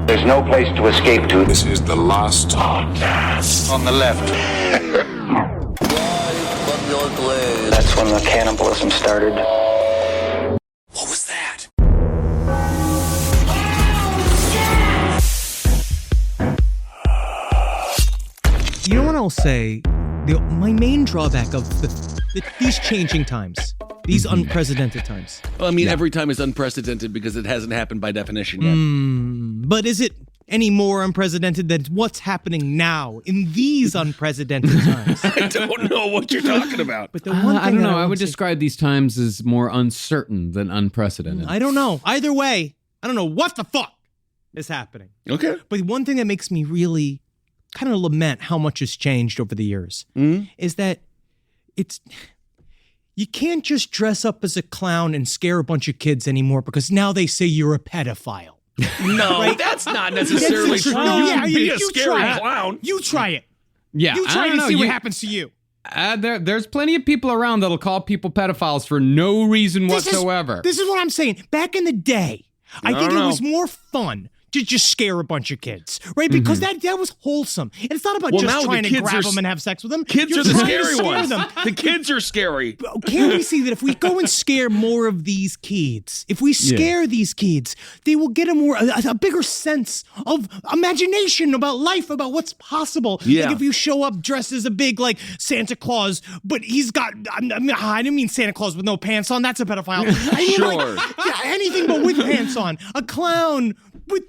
There's no place to escape to. This is the last Podcast. On the left. That's when the cannibalism started. What was that? You know what I'll say? My main drawback of these changing times, these unprecedented times. Well, I mean, every time is unprecedented because it hasn't happened by definition yet. But is it any more unprecedented than what's happening now in these unprecedented times? I don't know what you're talking about. But the one thing I don't know. I would say- describe these times as more uncertain than unprecedented. I don't know. Either way, I don't know what the fuck is happening. Okay. But one thing that makes me really kind of lament how much has changed over the years is that you can't just dress up as a clown and scare a bunch of kids anymore because now they say you're a pedophile. No, that's not necessarily That's true. true. No, You yeah, can be you a try scary it. clown. You try it. Yeah, You try I to don't know. see what happens to you. There's plenty of people around that'll call people pedophiles for no reason whatsoever. This is what I'm saying. Back in the day, I think know. it was more fun to just scare a bunch of kids, right? Because that was wholesome. And it's not about Well, now just the trying to kids grab are- them and have sex with them. Kids You're are the trying to scary scare ones. them. The kids are scary. Can't we see that if we go and scare more of these kids, if we scare these kids, they will get a bigger sense of imagination about life, about what's possible. Yeah. Like if you show up dressed as a big like Santa Claus, but he's got, I didn't mean Santa Claus with no pants on. That's a pedophile. I mean, Sure. anything but with pants on. A clown with,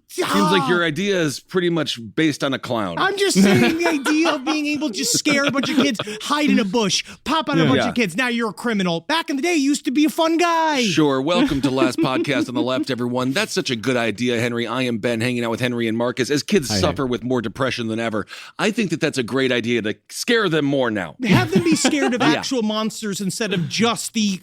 Seems like your idea is pretty much based on a clown. I'm just saying the idea of being able to just scare a bunch of kids, hide in a bush, pop out a bunch of kids. Now you're a criminal. Back in the day, you used to be a fun guy. Sure. Welcome to Last Podcast on the Left, everyone. That's such a good idea, Henry. I am Ben, hanging out with Henry and Marcus. As kids suffer with more depression than ever, I think that that's a great idea to scare them more now. Have them be scared of actual monsters instead of just the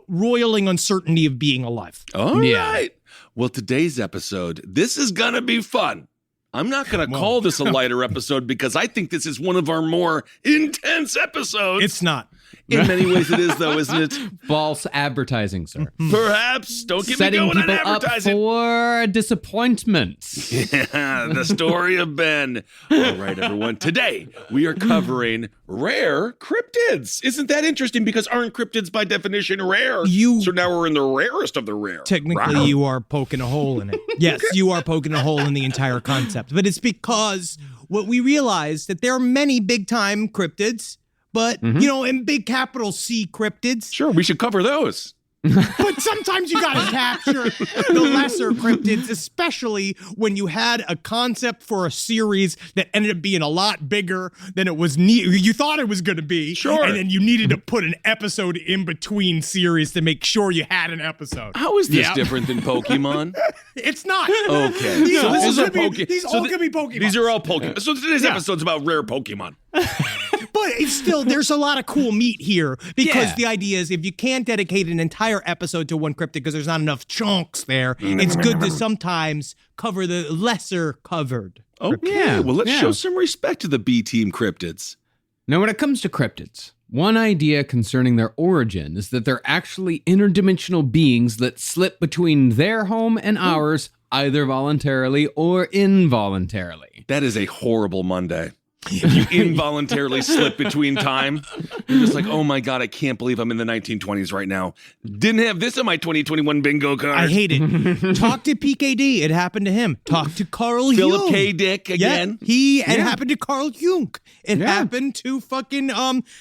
roiling uncertainty of being alive. All right. Well, today's episode, this is going to be fun. I'm not going to call this a lighter episode because I think this is one of our more intense episodes. It's not. In many ways it is, though, isn't it? False advertising, sir. Perhaps. Don't get Setting me going on people up advertising. for disappointment. Yeah, the story of Ben. All right, everyone. Today, we are covering rare cryptids. Isn't that interesting? Because aren't cryptids by definition rare? So now we're in the rarest of the rare. Technically, you are poking a hole in it. Yes, you are poking a hole in the entire concept. But it's because what we realized that there are many big-time cryptids, but, in big capital C cryptids. Sure, we should cover those. But sometimes you gotta capture the lesser cryptids, especially when you had a concept for a series that ended up being a lot bigger than it was you thought it was going to be. Sure. And then you needed to put an episode in between series to make sure you had an episode. How is this different than Pokemon? It's not. Okay. These So all this is a could be- Pokemon. these all could be Pokemon. These are all Pokemon. So today's episode's about rare Pokemon. But it's still, there's a lot of cool meat here because the idea is if you can't dedicate an entire episode to one cryptid because there's not enough chunks there, it's good to sometimes cover the lesser covered. Okay, well, let's show some respect to the B-team cryptids. Now, when it comes to cryptids, one idea concerning their origin is that they're actually interdimensional beings that slip between their home and ours, either voluntarily or involuntarily. That is a horrible Monday. If you involuntarily slip between time, you're just like, oh my God, I can't believe I'm in the 1920s right now. Didn't have this on my 2021 bingo card. I hate it. Talk to PKD. It happened to him. Talk to Carl Jung. Philip K. Dick again. Yeah, it happened to Carl Jung. It happened to fucking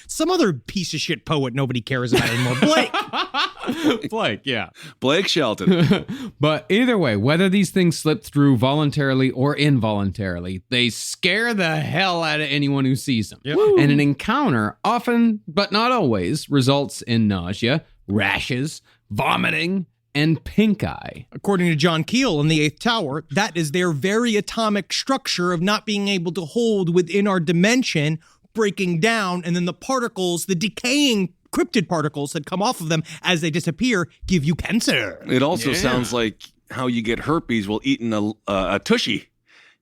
some other piece of shit poet nobody cares about anymore. Blake. Blake, yeah. Blake Shelton. But either way, whether these things slip through voluntarily or involuntarily, they scare the hell out of anyone who sees them. And an encounter often, but not always, results in nausea, rashes, vomiting, and pink eye. According to John Keel in the Eighth Tower, that is their very atomic structure of not being able to hold within our dimension, breaking down, and then the particles, the decaying cryptid particles that come off of them as they disappear, give you cancer. It also sounds like how you get herpes while eating a tushy.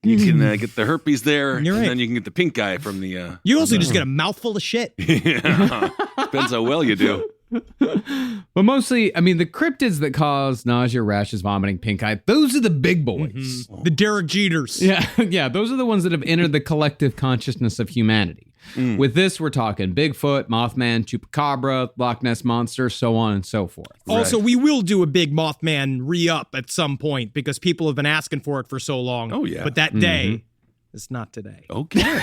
You can get the herpes there, and then you can get the pink eye from the... You also just get a mouthful of shit. Yeah. Depends how well you do. But mostly, I mean, the cryptids that cause nausea, rashes, vomiting, pink eye, those are the big boys. The Derek Jeters. Yeah, those are the ones that have entered the collective consciousness of humanity. With this, we're talking Bigfoot, Mothman, Chupacabra, Loch Ness Monster, so on and so forth. Also, we will do a big Mothman re-up at some point because people have been asking for it for so long. Oh, yeah. But that day is not today. Okay.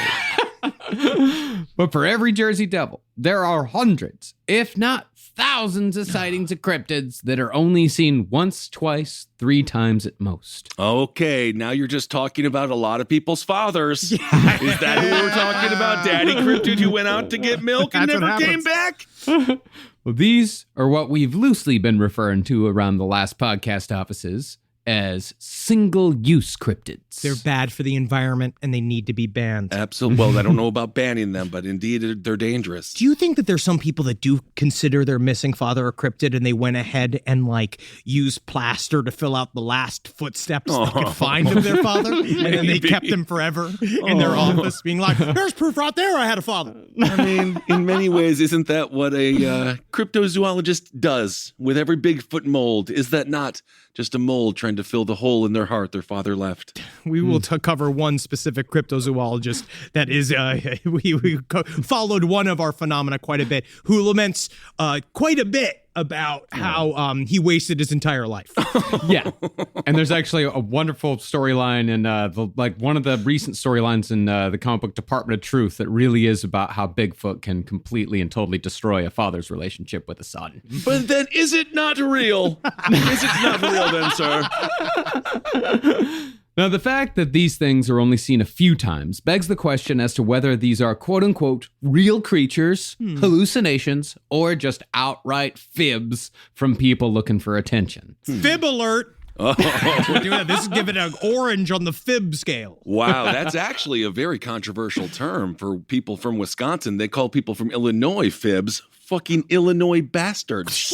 But for every Jersey Devil, there are hundreds, if not thousands of sightings of cryptids that are only seen once, twice, 3 times at most. Okay, now you're just talking about a lot of people's fathers. Is that who we're talking about? Daddy Cryptid who went out to get milk and That's what never came back? Well, these are what we've loosely been referring to around the last podcast offices as single-use cryptids. They're bad for the environment and they need to be banned. Absolutely. Well, I don't know about banning them, but indeed they're dangerous. Do you think that there's some people that do consider their missing father a cryptid and they went ahead and like used plaster to fill out the last footsteps they could find of their father? And then they kept him forever in their office being like, there's proof right there I had a father. I mean, in many ways, isn't that what a cryptozoologist does with every Bigfoot mold? Is that not just a mold trying to fill the hole in their heart their father left? We will cover one specific cryptozoologist that is, we followed one of our phenomena quite a bit, who laments quite a bit about how he wasted his entire life. Yeah. And there's actually a wonderful storyline in one of the recent storylines in the comic book Department of Truth that really is about how Bigfoot can completely and totally destroy a father's relationship with a son. But then is it not real? Is it not real then, sir? Now, the fact that these things are only seen a few times begs the question as to whether these are quote-unquote real creatures, hallucinations, or just outright fibs from people looking for attention. Fib alert. This is giving an orange on the fib scale. Wow, that's actually a very controversial term for people from Wisconsin. They call people from Illinois fibs. Fucking Illinois bastards.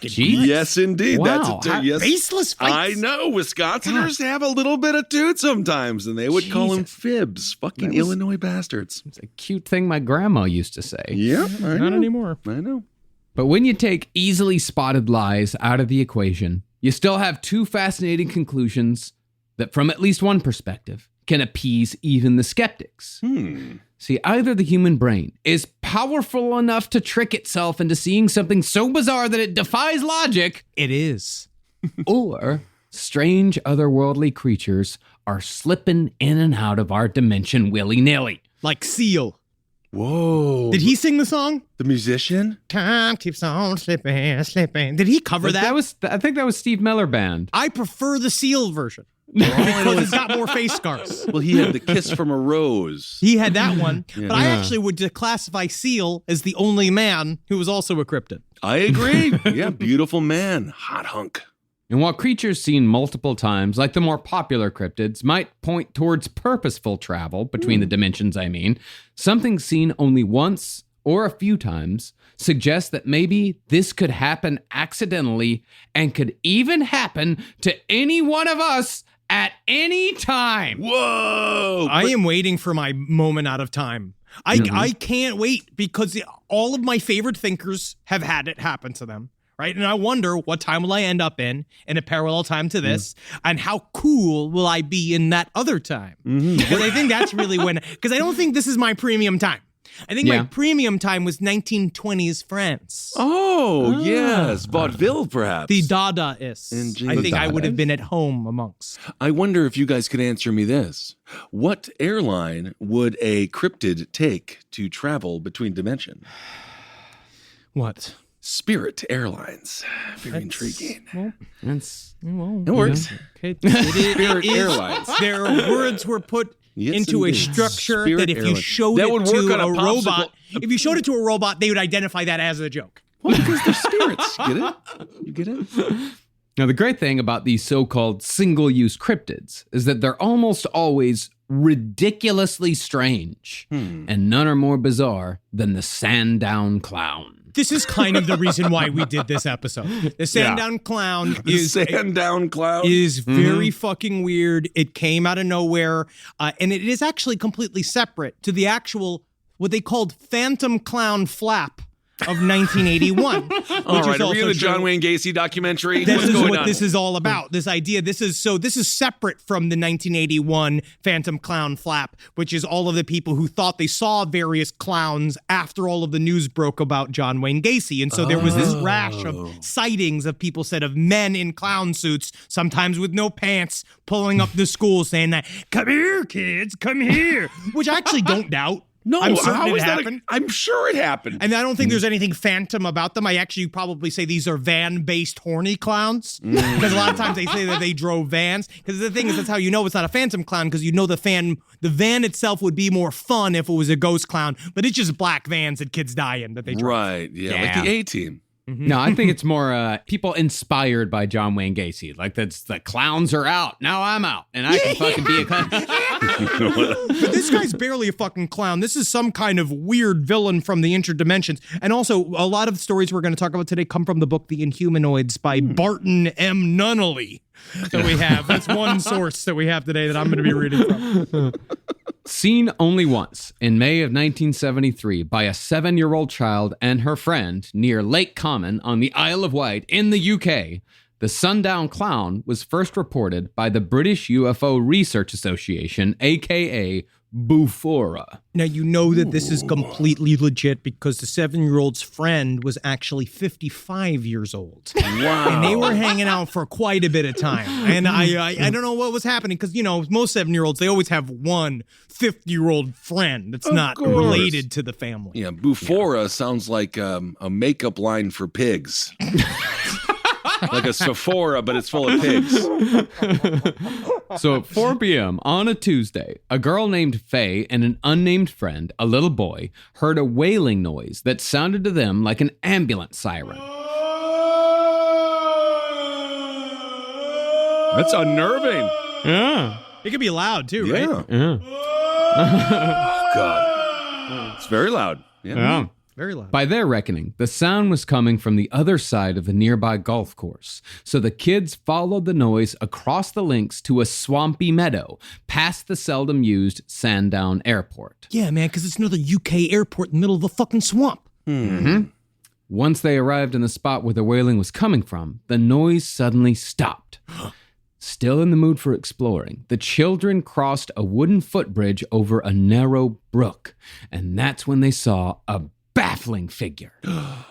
Geez. Yes, indeed. Wow. That's yes. Baseless fights. I know. Wisconsiners have a little bit of toot sometimes, and they would call them fibs. Fucking Illinois bastards. It's a cute thing my grandma used to say. Yeah, I know. Not anymore. I know. But when you take easily spotted lies out of the equation, you still have 2 fascinating conclusions that, from at least one perspective, can appease even the skeptics. See, either the human brain is powerful enough to trick itself into seeing something so bizarre that it defies logic. It is. Or strange otherworldly creatures are slipping in and out of our dimension willy-nilly. Like Seal. Whoa. Did he sing the song? The musician? Time keeps on slipping, slipping. Did he cover that? I think that was Steve Miller Band. I prefer the Seal version. Because it's got more face scars. Well, he had the kiss from a rose. He had that one. But I actually would classify Seal as the only man who was also a cryptid. I agree. Yeah, beautiful man. Hot hunk. And while creatures seen multiple times, like the more popular cryptids, might point towards purposeful travel between the dimensions, something seen only once or a few times suggests that maybe this could happen accidentally and could even happen to any one of us at any time. Whoa! I am waiting for my moment out of time. I can't wait because all of my favorite thinkers have had it happen to them. Right. And I wonder what time will I end up in a parallel time to this and how cool will I be in that other time? Because I think that's really because I don't think this is my premium time. I think my premium time was 1920s France. Oh, yes. Vaudeville, perhaps. The Dadaists. I think I would have been at home amongst. I wonder if you guys could answer me this. What airline would a cryptid take to travel between dimensions? What? Spirit Airlines. Very intriguing. Well, It works. Okay. Spirit Airlines. Their words were put into a structure that if you showed it to a robot, if you showed it to a robot, they would identify that as a joke. Well, because they're spirits. Get it? You get it? Now, the great thing about these so-called single-use cryptids is that they're almost always ridiculously strange, and none are more bizarre than the Sandown Clown. This is kind of the reason why we did this episode. The Sandown Clown is very fucking weird. It came out of nowhere, and it is actually completely separate to the actual what they called Phantom Clown Flap of 1981. All right, are we in the John Wayne Gacy documentary? This What's is going what on? this is all about. This idea. This is separate from the 1981 Phantom Clown Flap, which is all of the people who thought they saw various clowns after all of the news broke about John Wayne Gacy. And so there was this rash of sightings of people said of men in clown suits, sometimes with no pants, pulling up the school saying that, "Come here, kids, come here," which I actually don't doubt. No, I'm certain how it is that? happened. I'm sure it happened. And I don't think there's anything phantom about them. I actually probably say these are van-based horny clowns. Because a lot of times they say that they drove vans. Because the thing is, that's how you know it's not a phantom clown, because you know the van itself would be more fun if it was a ghost clown. But it's just black vans that kids die in that they drove. Right, yeah, like the A-Team. No, I think it's more people inspired by John Wayne Gacy. Like that's the clowns are out. Now I'm out. And I can fucking be a clown. But this guy's barely a fucking clown. This is some kind of weird villain from the interdimensions. And also, a lot of the stories we're going to talk about today come from the book The Inhumanoids by Barton M. Nunnally that we have. That's one source that we have today that I'm going to be reading from. Seen only once in May of 1973 by a 7-year-old child and her friend near Lake Common on the Isle of Wight in the UK, the sundown clown was first reported by the British UFO Research Association, aka Bufora. Now, you know that this is completely legit because the 7-year-old's friend was actually 55 years old. Wow. And they were hanging out for quite a bit of time. And I don't know what was happening because, you know, most 7-year-olds, they always have one 50-year-old friend that's not course. related to the family. Yeah, Bufora sounds like a makeup line for pigs. Like a Sephora, but it's full of pigs. So at 4 p.m. on a Tuesday, a girl named Faye and an unnamed friend, a little boy, heard a wailing noise that sounded to them like an ambulance siren. That's unnerving. Yeah. It could be loud, too, right? Yeah. Oh, God. It's very loud. Yeah. Very loud. By their reckoning, the sound was coming from the other side of the nearby golf course. So the kids followed the noise across the links to a swampy meadow, past the seldom used Sandown Airport. Yeah, man, because it's another UK airport in the middle of the fucking swamp. Mm-hmm. Once they arrived in the spot where the wailing was coming from, the noise suddenly stopped. Still in the mood for exploring, the children crossed a wooden footbridge over a narrow brook, and that's when they saw a baffling figure.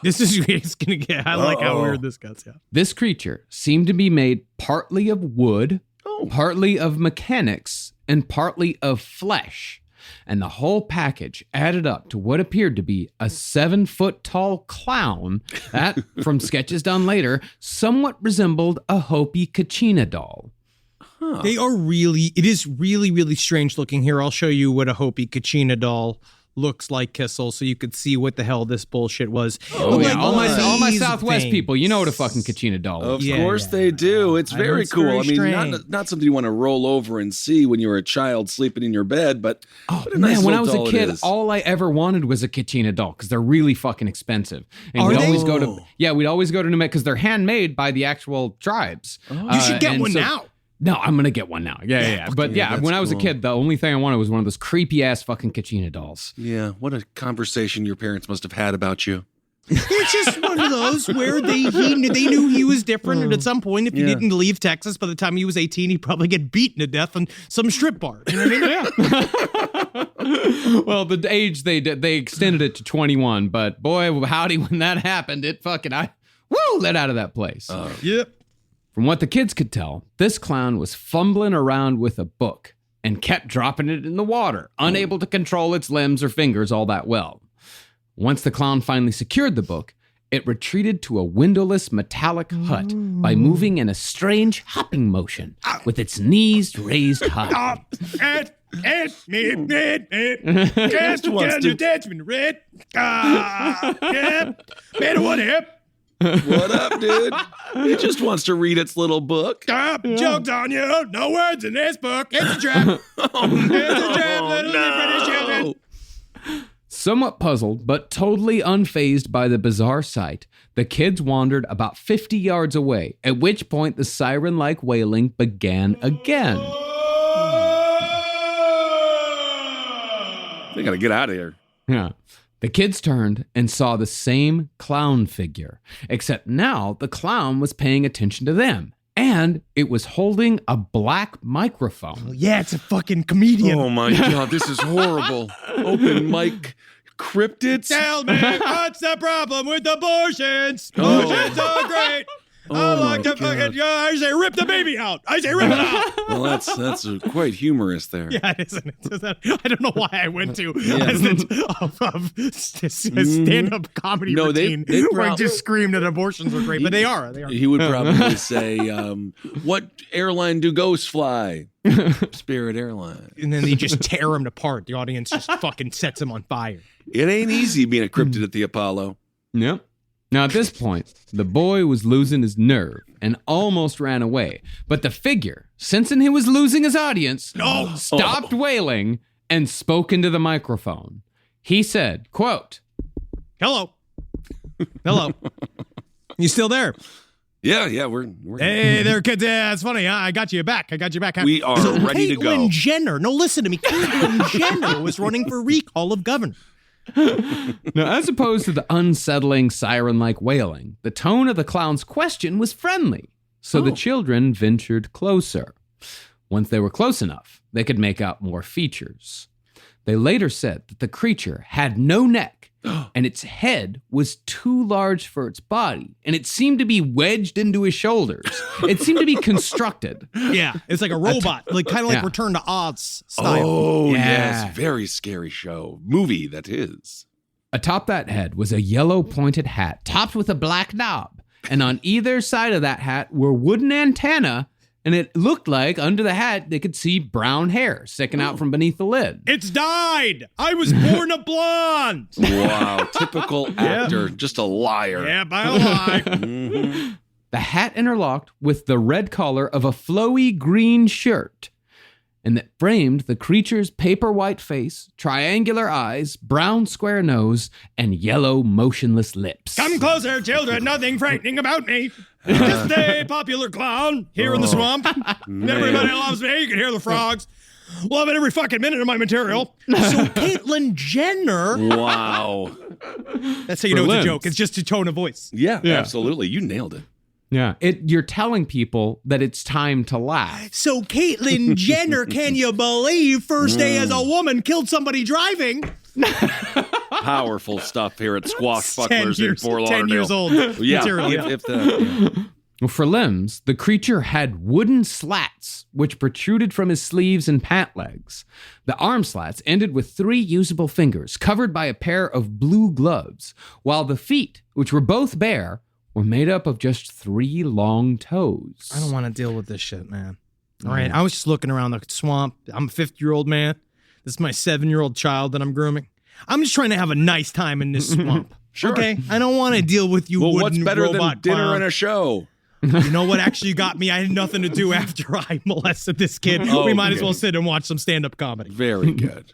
This is it's gonna get. I like how weird this gets. Yeah. This creature seemed to be made partly of wood, partly of mechanics, and partly of flesh. And the whole package added up to what appeared to be a 7-foot-tall clown that, from sketches done later, somewhat resembled a Hopi Kachina doll. Huh. It is really, really strange looking here. I'll show you what a Hopi Kachina doll looks like, Kissel, so you could see what the hell this bullshit was. Oh, yeah. All my these Southwest things. people, you know what a fucking Kachina doll Of is. course they do. It's very it's cool. very I mean, strange. not something you want to roll over and see when you're a child sleeping in your bed, but what a nice Man, when I little was a doll it kid, is. all I ever wanted was a Kachina doll because they're really fucking expensive. And Are we'd they? always go to we'd always go to New Mexico because they're handmade by the actual tribes. You should get one now. No, I'm gonna get one now. Yeah. But yeah, that's when I was cool. a kid, the only thing I wanted was one of those creepy ass fucking Kachina dolls. Yeah, what a conversation your parents must have had about you. It's just one of those where they knew he was different, and at some point, if he didn't leave Texas by the time he was 18, he'd probably get beaten to death on some strip bar. You know what I mean? Well, the age they extended it to 21, but boy, howdy, when that happened, it fucking let out of that place. Yep. From what the kids could tell, this clown was fumbling around with a book and kept dropping it in the water, unable to control its limbs or fingers all that well. Once the clown finally secured the book, it retreated to a windowless metallic hut by moving in a strange hopping motion with its knees raised high. Just wants to dance with the red. Man, what hip? What up, dude? He just wants to read its little book. Joke's on you. No words in this book. It's a trap. It's a trap, little British children. Somewhat puzzled, but totally unfazed by the bizarre sight, the kids wandered about 50 yards away, at which point the siren-like wailing began again. They gotta get out of here. Yeah. The kids turned and saw the same clown figure, except now the clown was paying attention to them, and it was holding a black microphone. Yeah, it's a fucking comedian. Oh my God, this is horrible. Open mic cryptids. Tell me, what's the problem with abortions? Oh. Abortions are great. I Oh like my to fucking, God. I say rip the baby out. I say rip it out. Well, that's quite humorous there. Yeah, isn't it? I don't know why I went to Yeah. as a stand-up comedy No, they routine where I prob- just screamed that abortions were great, but they are. They are. He would probably say, what airline do ghosts fly? Spirit Airline. And then they just tear him apart. The audience just fucking sets him on fire. It ain't easy being a cryptid at the Apollo. Yep. Now, at this point, the boy was losing his nerve and almost ran away. But the figure, sensing he was losing his audience, stopped wailing and spoke into the microphone. He said, quote, Hello. Hello. You still there? Yeah, we're Hey there, kids. Yeah, it's funny. Huh? I got you back. We are ready to go. Caitlyn Jenner. No, listen to me. Caitlyn Jenner was running for recall of governor. Now, as opposed to the unsettling siren-like wailing, the tone of the clown's question was friendly. So the children ventured closer. Once they were close enough, they could make out more features. They later said that the creature had no neck, and its head was too large for its body, and it seemed to be wedged into his shoulders. It seemed to be constructed. Yeah, it's like a robot, like kind of like Yeah. Return to Oz style. Oh, Yeah. yes. Very scary show. Movie, that is. Atop that head was a yellow pointed hat topped with a black knob, and on either side of that hat were wooden antennae, and it looked like under the hat they could see brown hair sticking out from beneath the lid. It's dyed. I was born a blonde. Wow. Typical actor. Just a liar. Yeah, by a lie. Mhm. The hat interlocked with the red collar of a flowy green shirt, and that framed the creature's paper white face, triangular eyes, brown square nose, and yellow motionless lips. Come closer, children. Nothing frightening about me. Just a popular clown here in the swamp. Everybody loves me. You can hear the frogs. Love it every fucking minute of my material. So Caitlyn Jenner. Wow. That's how you know it's a limbs. joke. It's just a tone of voice. Yeah, absolutely. You nailed it. Yeah, you're telling people that it's time to laugh. So Caitlyn Jenner, can you believe first day as a woman killed somebody driving? Powerful stuff here at Squashbucklers 10 in Fort Lauderdale. 10 years old Yeah, material. if the, Well, for limbs, the creature had wooden slats which protruded from his sleeves and pant legs. The arm slats ended with 3 usable fingers covered by a pair of blue gloves, while the feet, which were both bare, were made up of just 3 long toes. I don't want to deal with this shit, man. All right, I was just looking around the swamp. I'm a 50-year-old man. This is my 7-year-old child that I'm grooming. I'm just trying to have a nice time in this swamp. Sure. Okay? I don't want to deal with you well, wooden what's better than robot dinner clown. and a show? You know what actually got me? I had nothing to do after I molested this kid. Oh, we might as okay. well sit and watch some stand-up comedy. Very good.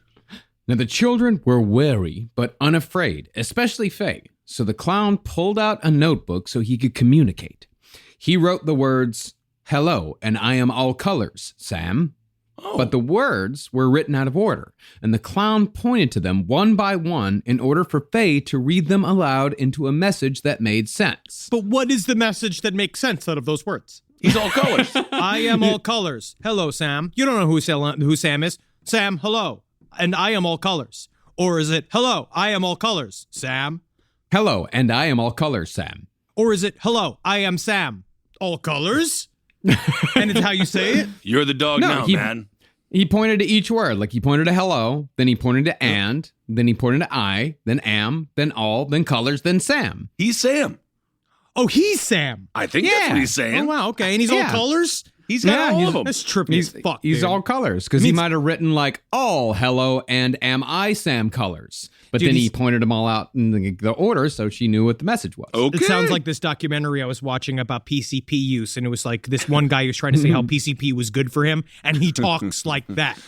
Now, the children were wary but unafraid, especially Faye. So the clown pulled out a notebook so he could communicate. He wrote the words, "Hello, and I am all colors, Sam." But the words were written out of order, and the clown pointed to them one by one in order for Faye to read them aloud into a message that made sense. But what is the message that makes sense out of those words? He's all colors. I am all colors. Hello, Sam. You don't know who Sam is. Sam, hello. And I am all colors. Or is it, hello, I am all colors, Sam? Hello, and I am all colors, Sam. Or is it, hello, I am Sam, all colors? And it's how you say it? You're the dog No, now, man. He pointed to each word, like he pointed to hello, then he pointed to and, then he pointed to I, then am, then all, then colors, then Sam. He's Sam. Oh, he's Sam. I think that's Yeah. what he's saying. Oh, wow, okay. And he's all Yeah. colors? He's got Yeah, all he's- of them. That's trippy as fuck, He's dude. all colors, because he Means- might have written like all hello and am I Sam colors. But Dude, then he he's- pointed them all out in the order so she knew what the message was. Okay. It sounds like this documentary I was watching about PCP use, and it was like this one guy who's trying to say how PCP was good for him, and he talks like that.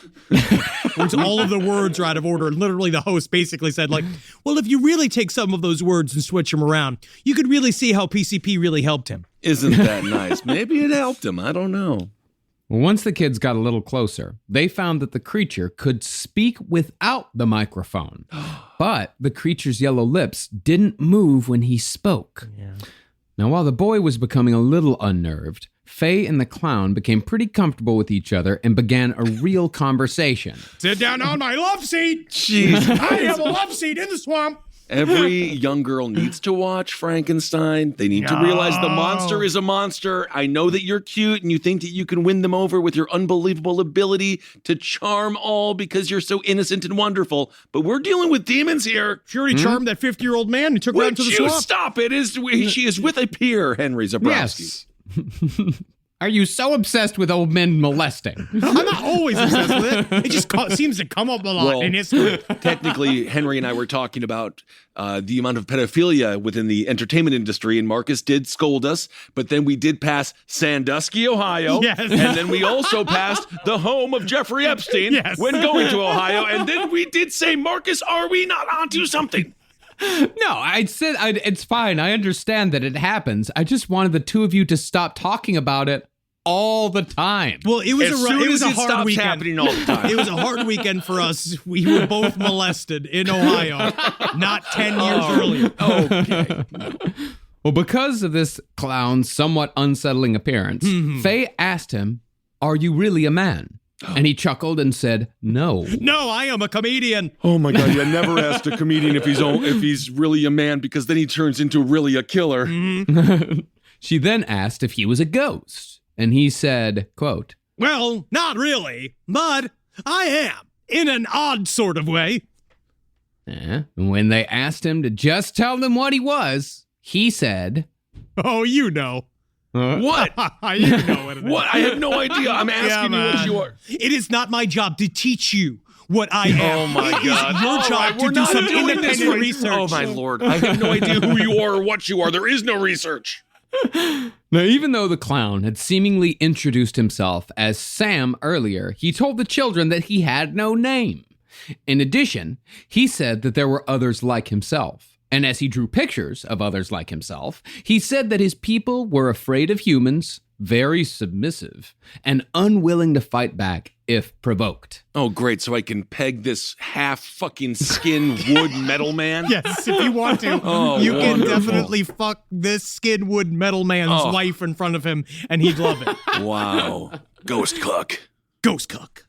Which all of the words are out of order. And literally the host basically said, like, well, if you really take some of those words and switch them around, you could really see how PCP really helped him. Isn't that nice? Maybe it helped him. I don't know. Once the kids got a little closer, they found that the creature could speak without the microphone, but the creature's yellow lips didn't move when he spoke. Yeah. Now, while the boy was becoming a little unnerved, Faye and the clown became pretty comfortable with each other and began a real conversation. Sit down on my love seat. Jeez. I have a love seat in the swamp. Every young girl needs to watch Frankenstein. They need to realize the monster is a monster. I know that you're cute and you think that you can win them over with your unbelievable ability to charm all because you're so innocent and wonderful. But we're dealing with demons here. She already charmed that 50-year-old man and took her out to the swamp. Stop it. She is with a peer, Henry Zabrowski. Yes. Are you so obsessed with old men molesting? I'm not always obsessed with it. It just seems to come up a lot in history. Technically, Henry and I were talking about the amount of pedophilia within the entertainment industry, and Marcus did scold us, but then we did pass Sandusky, Ohio, yes. And then we also passed the home of Jeffrey Epstein when going to Ohio, and then we did say, Marcus, are we not onto something? No, I said it's fine. I understand that it happens. I just wanted the two of you to stop talking about it all the time. Well, it was a hard weekend. Happening all the time. It was a hard weekend for us. We were both molested in Ohio, not 10 years earlier. Okay. Well, because of this clown's somewhat unsettling appearance, Faye asked him, "Are you really a man?" And he chuckled and said, "No." No, I am a comedian. Oh my God, I never asked a comedian if he's really a man, because then he turns into really a killer. She then asked if he was a ghost. And he said, quote, "Well, not really, but I am, in an odd sort of way." When they asked him to just tell them what he was, he said, "Oh, you know." What? You know what it is. What? I have no idea. I'm asking you what you are. It is not my job to teach you what I am. Oh my God. It is your job to do some independent research. Oh my Lord. I have no idea who you are or what you are. There is no research. Now, even though the clown had seemingly introduced himself as Sam earlier, he told the children that he had no name. In addition, he said that there were others like himself. And as he drew pictures of others like himself, he said that his people were afraid of humans, very submissive, and unwilling to fight back if provoked. Oh, great. So I can peg this half fucking skin wood metal man? Yes, if you want to. You can definitely fuck this skin wood metal man's wife in front of him, and he'd love it. Wow. Ghost cook. Ghost cook.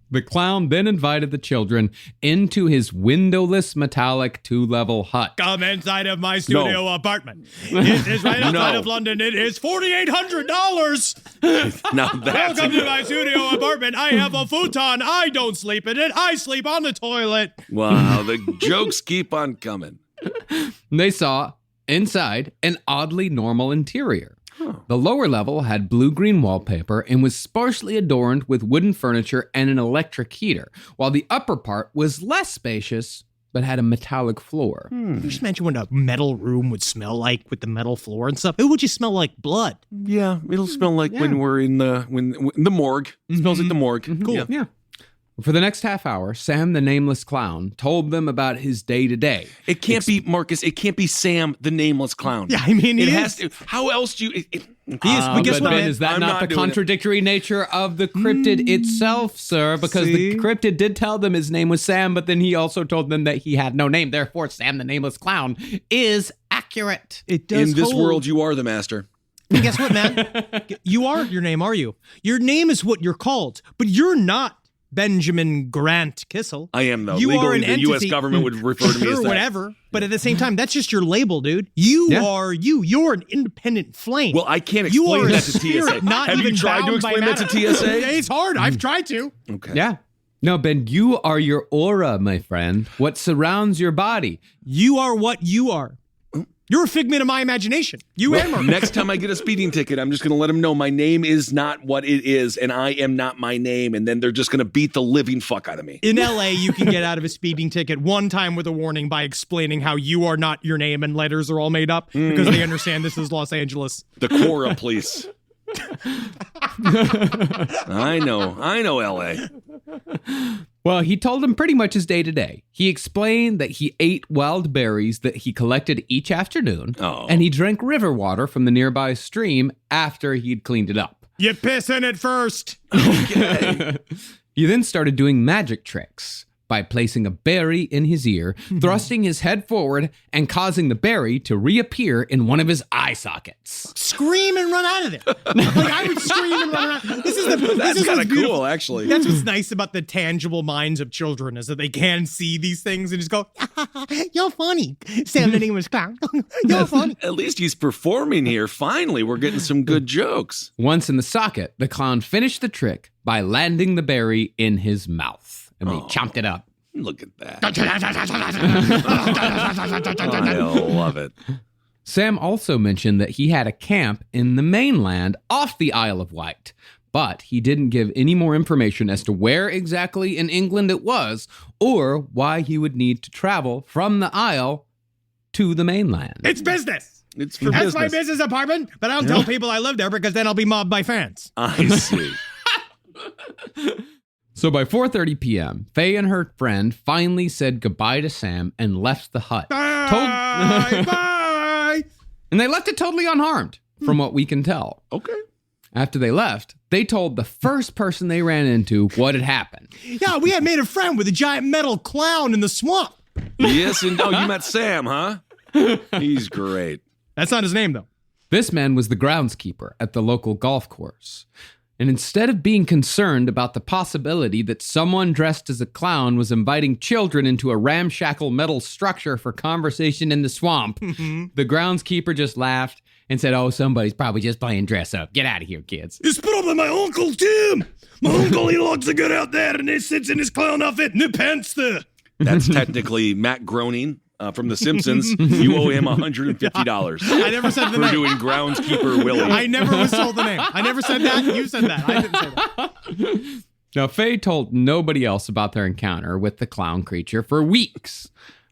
The clown then invited the children into his windowless metallic 2-level hut. Come inside of my studio apartment. It is right outside of London. It is $4,800. Now that's Welcome to my studio apartment. I have a futon. I don't sleep in it. I sleep on the toilet. Wow, the jokes keep on coming. They saw, inside, an oddly normal interior. The lower level had blue-green wallpaper and was sparsely adorned with wooden furniture and an electric heater, while the upper part was less spacious, but had a metallic floor. You just imagine what a metal room would smell like with the metal floor and stuff. It would just smell like blood. Yeah, it'll smell like when we're in the morgue. It smells like the morgue. Cool. Yeah. For the next half hour, Sam the Nameless Clown told them about his day-to-day. It can't be, Marcus, it can't be Sam the Nameless Clown. Yeah, I mean, it has to. How else do you... He is. But guess what, man? Is that I'm not the contradictory nature of the cryptid itself, sir? Because the cryptid did tell them his name was Sam, but then he also told them that he had no name. Therefore, Sam the Nameless Clown is accurate. It does In this world, you are the master. And guess what, man? You are your name, are you? Your name is what you're called, but you're not Benjamin Grant Kissel. I am, though. You Legally, are an the entity. U.S. government would refer to me as that. Whatever. But at the same time, that's just your label, dude. You are you. You're an independent flame. Well, I can't explain that to TSA. Have you tried to explain that to TSA? It's hard. I've tried to. Okay. Yeah. No, Ben, you are your aura, my friend. What surrounds your body. You are what you are. You're a figment of my imagination. You and Mark. Next time I get a speeding ticket, I'm just going to let them know my name is not what it is, and I am not my name, and then they're just going to beat the living fuck out of me. In LA, you can get out of a speeding ticket one time with a warning by explaining how you are not your name and letters are all made up because they understand this is Los Angeles. The Cora police. I know LA. Well, he told him pretty much his day-to-day. He explained that he ate wild berries that he collected each afternoon, and he drank river water from the nearby stream after he'd cleaned it up. You piss in it first. He then started doing magic tricks by placing a berry in his ear, thrusting his head forward, and causing the berry to reappear in one of his eye sockets. Scream and run out of there. Like, I would scream and run around. That's kind of cool, actually. That's what's nice about the tangible minds of children, is that they can see these things and just go, you're funny. Sam the English clown. You're funny. At least he's performing here. Finally, we're getting some good jokes. Once in the socket, the clown finished the trick by landing the berry in his mouth. And they chomped it up. Look at that. I love it. Sam also mentioned that he had a camp in the mainland off the Isle of Wight, but he didn't give any more information as to where exactly in England it was or why he would need to travel from the Isle to the mainland. It's business. It's for That's business. my business apartment, but I don't tell people I live there because then I'll be mobbed by fans. I see. So by 4:30 p.m., Faye and her friend finally said goodbye to Sam and left the hut. Bye. And they left it totally unharmed, from what we can tell. Okay. After they left, they told the first person they ran into what had happened. Yeah, we had made a friend with a giant metal clown in the swamp. Yes, and you met Sam, huh? He's great. That's not his name, though. This man was the groundskeeper at the local golf course. And instead of being concerned about the possibility that someone dressed as a clown was inviting children into a ramshackle metal structure for conversation in the swamp, the groundskeeper just laughed and said, "Oh, somebody's probably just playing dress up. Get out of here, kids." It's put up by my Uncle Tim. My uncle, he likes to get out there and he sits in his clown outfit and the pants there. That's technically Matt Groening from The Simpsons. You owe him $150. I never said the for name. doing groundskeeper Willie. I never was told the name. I never said that. You said that. I didn't say that. Now, Faye told nobody else about their encounter with the clown creature for weeks,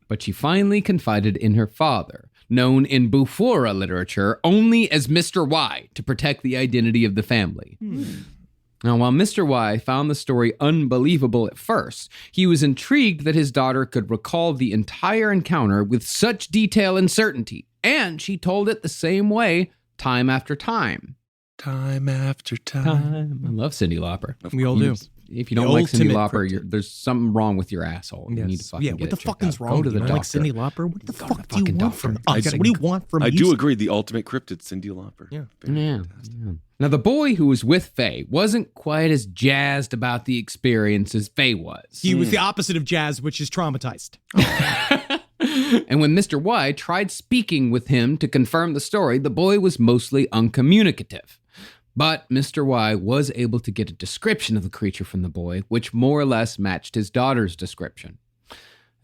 but she finally confided in her father, known in Bufora literature only as Mr. Y, to protect the identity of the family. Now, while Mr. Y found the story unbelievable at first, he was intrigued that his daughter could recall the entire encounter with such detail and certainty, and she told it the same way time after time. Time after time. I love Cyndi Lauper. We all do. If you don't The like Cyndi ultimate Lauper, cryptid. there's something wrong with your asshole. You need to fucking what get the it fuck checked is out. wrong? Go to the You don't doctor. like Cyndi Lauper? What the Go to fuck the do you fucking want from doctor. us? What do you want from I me? do agree. The ultimate cryptid, Cyndi Lauper. Yeah. Yeah. Now, the boy who was with Faye wasn't quite as jazzed about the experience as Faye was. He was the opposite of jazz, which is traumatized. And when Mr. Y tried speaking with him to confirm the story, the boy was mostly uncommunicative. But Mr. Y was able to get a description of the creature from the boy, which more or less matched his daughter's description.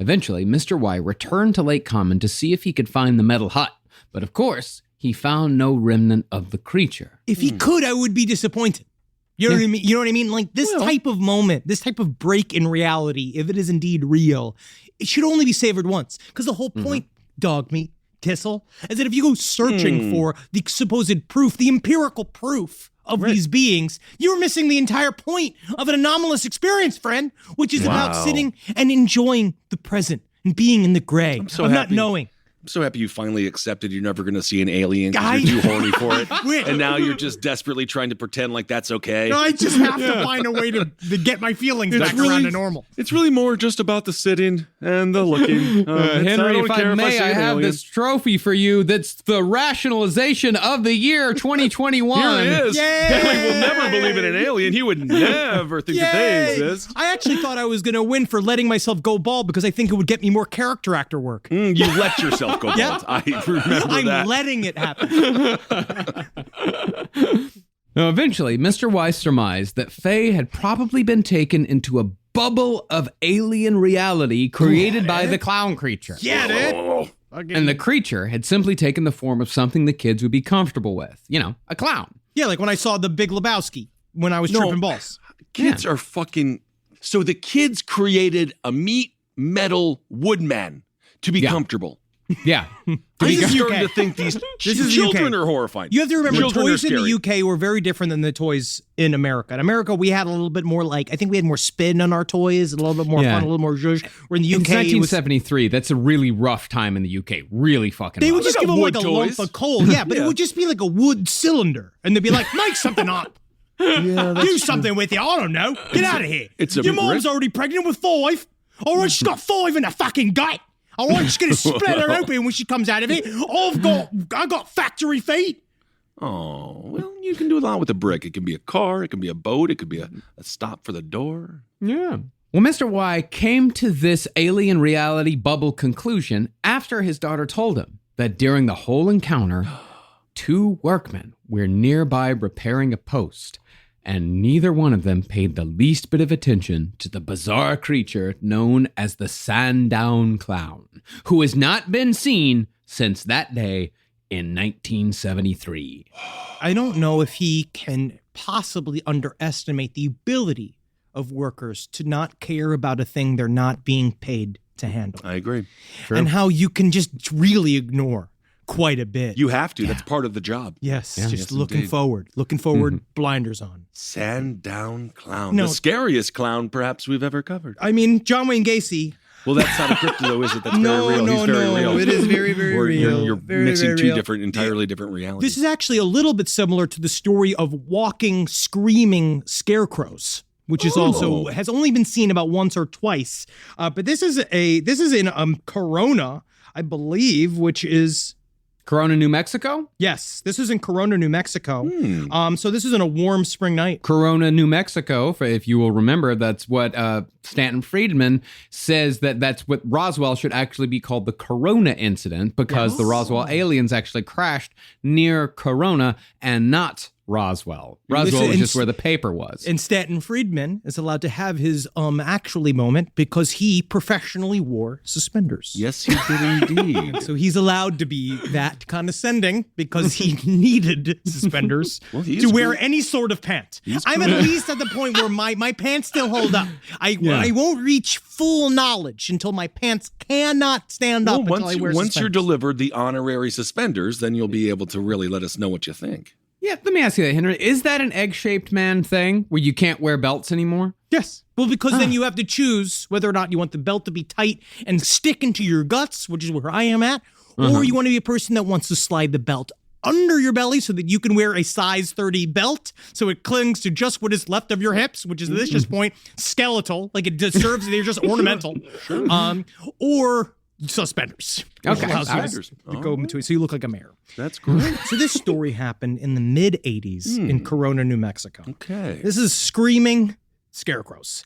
Eventually, Mr. Y returned to Lake Common to see if he could find the metal hut. But of course, he found no remnant of the creature. If he could, I would be disappointed. You know what I mean? You know what I mean? Like this type of moment, this type of break in reality, if it is indeed real, it should only be savored once. Because the whole point, dog meat, Tissel, is that if you go searching for the supposed proof, the empirical proof of these beings, you're missing the entire point of an anomalous experience, friend, which is about sitting and enjoying the present and being in the gray of not knowing. I'm so happy you finally accepted you're never going to see an alien because you're too horny for it. And now you're just desperately trying to pretend like that's okay. No, I just have to find a way to get my feelings back around to normal. It's really more just about the sitting and the looking. Henry, if I may, I have this trophy for you that's the rationalization of the year 2021. Here it is. Yay! Henry will never believe in an alien. He would never think that they exist. I actually thought I was going to win for letting myself go bald because I think it would get me more character actor work. You let yourself go bald. Yeah. I remember I'm that. letting it happen. Now, eventually, Mr. Weiss surmised that Faye had probably been taken into a bubble of alien reality created by the clown creature. Yeah, dude. Oh. And the creature had simply taken the form of something the kids would be comfortable with. You know, a clown. Yeah, like when I saw The Big Lebowski when I was tripping balls. Kids are fucking... So the kids created a meat metal woodman to be comfortable. Yeah. I'm starting to think these children are horrifying. You have to remember, Children toys are in the scary. UK were very different than the toys in America. In America, we had a little bit more I think we had more spin on our toys, a little bit more fun, a little more zhuzh. Where in the UK, In 1973, that's a really rough time in the UK. Really fucking they rough. would just got give them like wood a lump toys. of coal. Yeah, but it would just be like a wood cylinder. And they'd be like, make something up. Yeah, Do something with you. I don't know. Get out of here. Your mom's already pregnant with 5. All right, she's got 5 in the fucking gut. All right, she's going to split her open when she comes out of it. I got factory feet. Oh, well, you can do a lot with a brick. It can be a car, it can be a boat, it could be a stop for the door. Yeah. Well, Mr. Y came to this alien reality bubble conclusion after his daughter told him that during the whole encounter, 2 workmen were nearby repairing a post, and neither one of them paid the least bit of attention to the bizarre creature known as the Sandown Clown, who has not been seen since that day in 1973. I don't know if he can possibly underestimate the ability of workers to not care about a thing they're not being paid to handle. I agree. And how you can just really ignore quite a bit. You have to. That's part of the job. Yes, Yeah. just Yes, looking indeed. forward, blinders on. Sandown Clown. No. The scariest clown perhaps we've ever covered. I mean, John Wayne Gacy. Well, that's not a cryptid though, is it? That's No, very real. no, He's very no. real. It is very, very real. You're Very, mixing very 2 real. entirely different realities. This is actually a little bit similar to the story of walking, screaming scarecrows, which is also has only been seen about once or twice. But this is in Corona, I believe, which is Corona, New Mexico? yes, this is in Corona, New Mexico. So this is in a warm spring night. Corona, New Mexico, if you will remember, that's what Stanton Friedman says that's what Roswell should actually be called the Corona incident, because the Roswell aliens actually crashed near Corona and not Roswell. Roswell was just where the paper was. And Stanton Friedman is allowed to have his actually moment because he professionally wore suspenders. Yes, he did indeed. So he's allowed to be that condescending because he needed suspenders to wear any sort of pant. I'm at least at the point where my pants still hold up. I won't reach full knowledge until my pants cannot stand up until I wear once suspenders. you're delivered the honorary suspenders, then you'll be able to really let us know what you think. Yeah, let me ask you that, Henry. Is that an egg-shaped man thing where you can't wear belts anymore? Yes. Well, because then you have to choose whether or not you want the belt to be tight and stick into your guts, which is where I am at, or you want to be a person that wants to slide the belt under your belly so that you can wear a size 30 belt so it clings to just what is left of your hips, which is at this point skeletal, like it just serves, they're just ornamental. Or suspenders. Okay. Suspenders. To go between, so you look like a mayor. That's great. So this story happened in the mid-'80s in Corona, New Mexico. Okay. This is screaming scarecrows.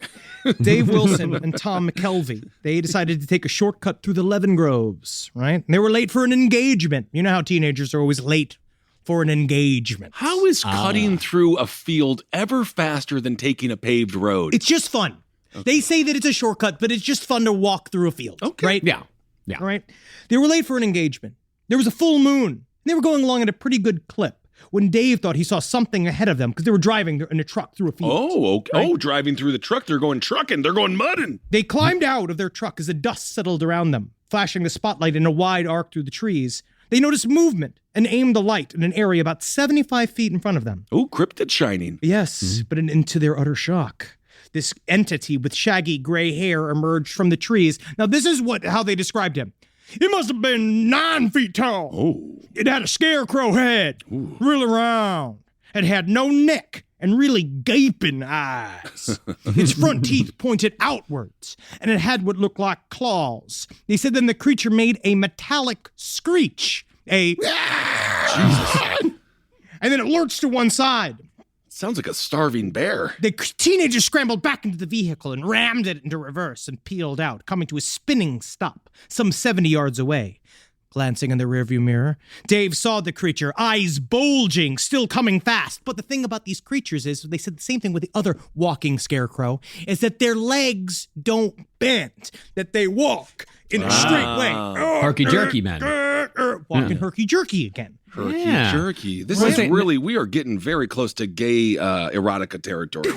Dave Wilson and Tom McKelvey, they decided to take a shortcut through the Levin Groves, right? And they were late for an engagement. You know how teenagers are always late for an engagement. How is cutting through a field ever faster than taking a paved road? It's just fun. Okay. They say that it's a shortcut, but it's just fun to walk through a field, right? Yeah. All right. They were late for an engagement. There was a full moon. They were going along at a pretty good clip when Dave thought he saw something ahead of them because they were driving in a truck through a field. Oh, okay. Right? Oh, driving through the truck. They're going trucking. They're going mudding. They climbed out of their truck as the dust settled around them, flashing the spotlight in a wide arc through the trees. They noticed movement and aimed the light in an area about 75 feet in front of them. Oh, cryptid shining. Yes, but into their utter shock, this entity with shaggy gray hair emerged from the trees. Now, this is how they described him. He must have been 9 feet tall. Oh. It had a scarecrow head, really round. It had no neck and really gaping eyes. Its front teeth pointed outwards, and it had what looked like claws. They said then the creature made a metallic screech, Jesus. And then it lurched to one side. Sounds like a starving bear. The teenagers scrambled back into the vehicle and rammed it into reverse and peeled out, coming to a spinning stop some 70 yards away. Glancing in the rearview mirror, Dave saw the creature, eyes bulging, still coming fast. But the thing about these creatures is, they said the same thing with the other walking scarecrow, is that their legs don't bend, that they walk in a straight way. Herky-jerky man. Walking herky-jerky again. Herky-jerky. This is really, we are getting very close to gay erotica territory.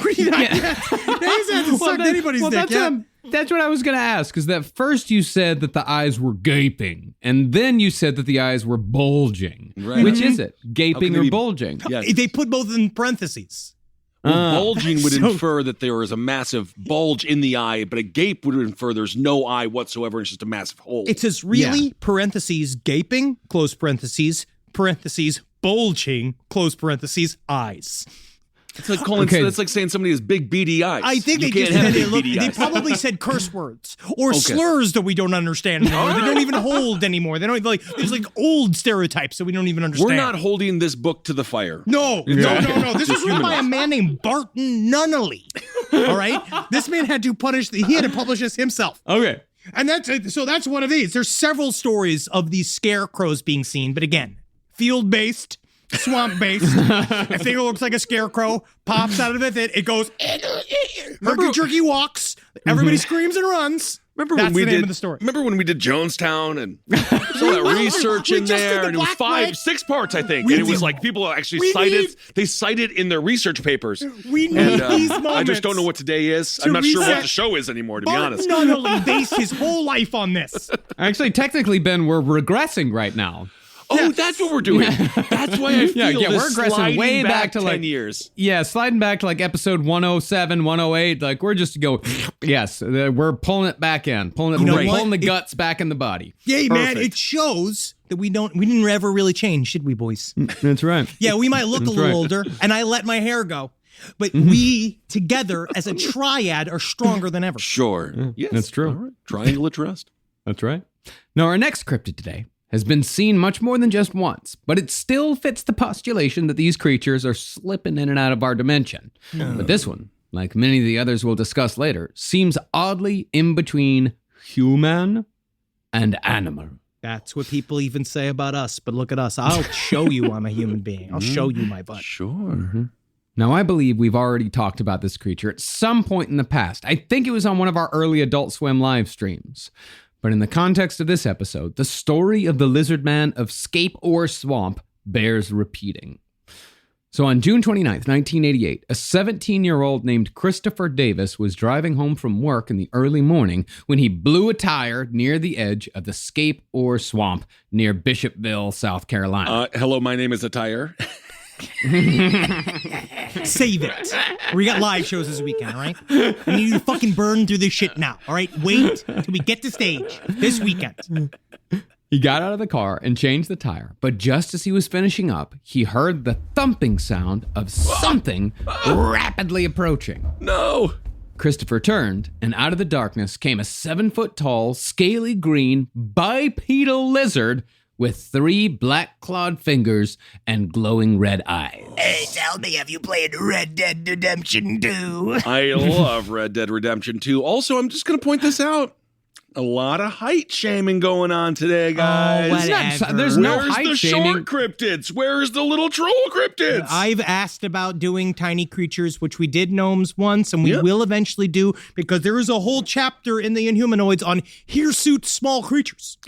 That's what I was going to ask, is that first you said that the eyes were gaping, and then you said that the eyes were bulging. Right. Which is it? Gaping or bulging? Yes. They put both in parentheses. Well, bulging would infer that there is a massive bulge in the eye, but a gape would infer there's no eye whatsoever. It's just a massive hole. It says really, parentheses, gaping, close parentheses, bulging, close parentheses, eyes. It's like calling. That's like saying somebody has big beady eyes. I think you they can't just have said big beady they eyes. probably said curse words or slurs that we don't understand anymore. They don't even hold anymore. They don't there's like old stereotypes that we don't even understand. We're not holding this book to the fire. No. This was written by a man named Barton Nunnally. All right, this man had to he had to publish this himself. Okay. And that's one of these. There's several stories of these scarecrows being seen, but again, field-based, swamp-based. If thing looks like a scarecrow, pops out of it goes, herky-jerky walks, everybody screams and runs. That's the name of the story. Remember when we did Jonestown and some of that research in there, and it was 6 parts, I think. And it was like people actually they cited in their research papers. We need these moments. I just don't know what today is. I'm not sure what the show is anymore, to be honest. Barton Nunnally based his whole life on this. Actually, technically, Ben, we're regressing right now. Oh, that's what we're doing. That's why I feel we're regressing way back to 10 years. Yeah, sliding back to like episode 107, 108. Like we're just we're pulling it back in, pulling the guts back in the body. Yeah, man, it shows that we didn't ever really change, did we, boys? That's right. Yeah, we might look a little older, and I let my hair go. But we together as a triad are stronger than ever. Sure. Yeah, yes. That's true. All right. Triangle of trust. That's right. Now, our next cryptid today has been seen much more than just once, but it still fits the postulation that these creatures are slipping in and out of our dimension. But this one, like many of the others we'll discuss later, seems oddly in between human and animal. That's what people even say about us, but look at us. I'll show you I'm a human being. I'll show you my butt. Sure. Mm-hmm. Now, I believe we've already talked about this creature at some point in the past. I think it was on one of our early Adult Swim live streams. But in the context of this episode, the story of the lizard man of Scape Ore Swamp bears repeating. So on June 29th, 1988, a 17-year-old named Christopher Davis was driving home from work in the early morning when he blew a tire near the edge of the Scape Ore Swamp near Bishopville, South Carolina. Hello, my name is Attire. Save it. We got live shows this weekend, all right? We need to fucking burn through this shit now, all right? Wait till we get to stage this weekend. He got out of the car and changed the tire, but just as he was finishing up, he heard the thumping sound of something rapidly approaching. No! Christopher turned, and out of the darkness came a 7-foot-tall, scaly green, bipedal lizard with 3 black-clawed fingers and glowing red eyes. Hey, tell me, have you played Red Dead Redemption 2? I love Red Dead Redemption 2. Also, I'm just going to point this out. A lot of height shaming going on today, guys. There's no height Where's the shaming. short cryptids? Where's the little troll cryptids? I've asked about doing tiny creatures, which we did gnomes once, and we will eventually do, because there is a whole chapter in the Inhumanoids on hirsute small creatures.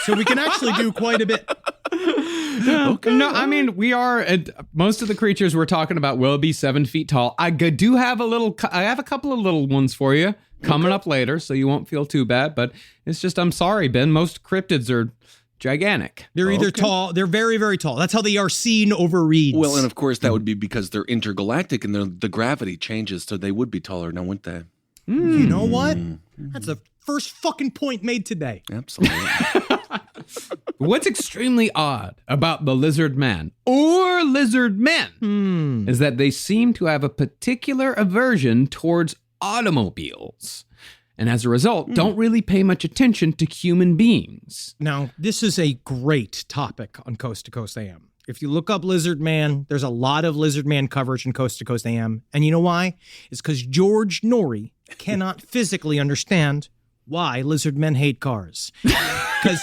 So we can actually do quite a bit. Okay. No, I mean, we are, most of the creatures we're talking about will be 7 feet tall. I do have I have a couple of little ones for you coming up later, so you won't feel too bad, but it's just, I'm sorry, Ben, most cryptids are gigantic. They're either tall, they're very, very tall. That's how they are seen over reeds. Well, and of course, that would be because they're intergalactic and the gravity changes, so they would be taller now, wouldn't they? You know what? That's the first fucking point made today. Absolutely. What's extremely odd about the lizard man or lizard men is that they seem to have a particular aversion towards automobiles, and as a result, don't really pay much attention to human beings. Now, this is a great topic on Coast to Coast AM. If you look up Lizard Man, there's a lot of Lizard Man coverage in Coast to Coast AM. And you know why? It's because George Norrie cannot physically understand why lizard men hate cars. Because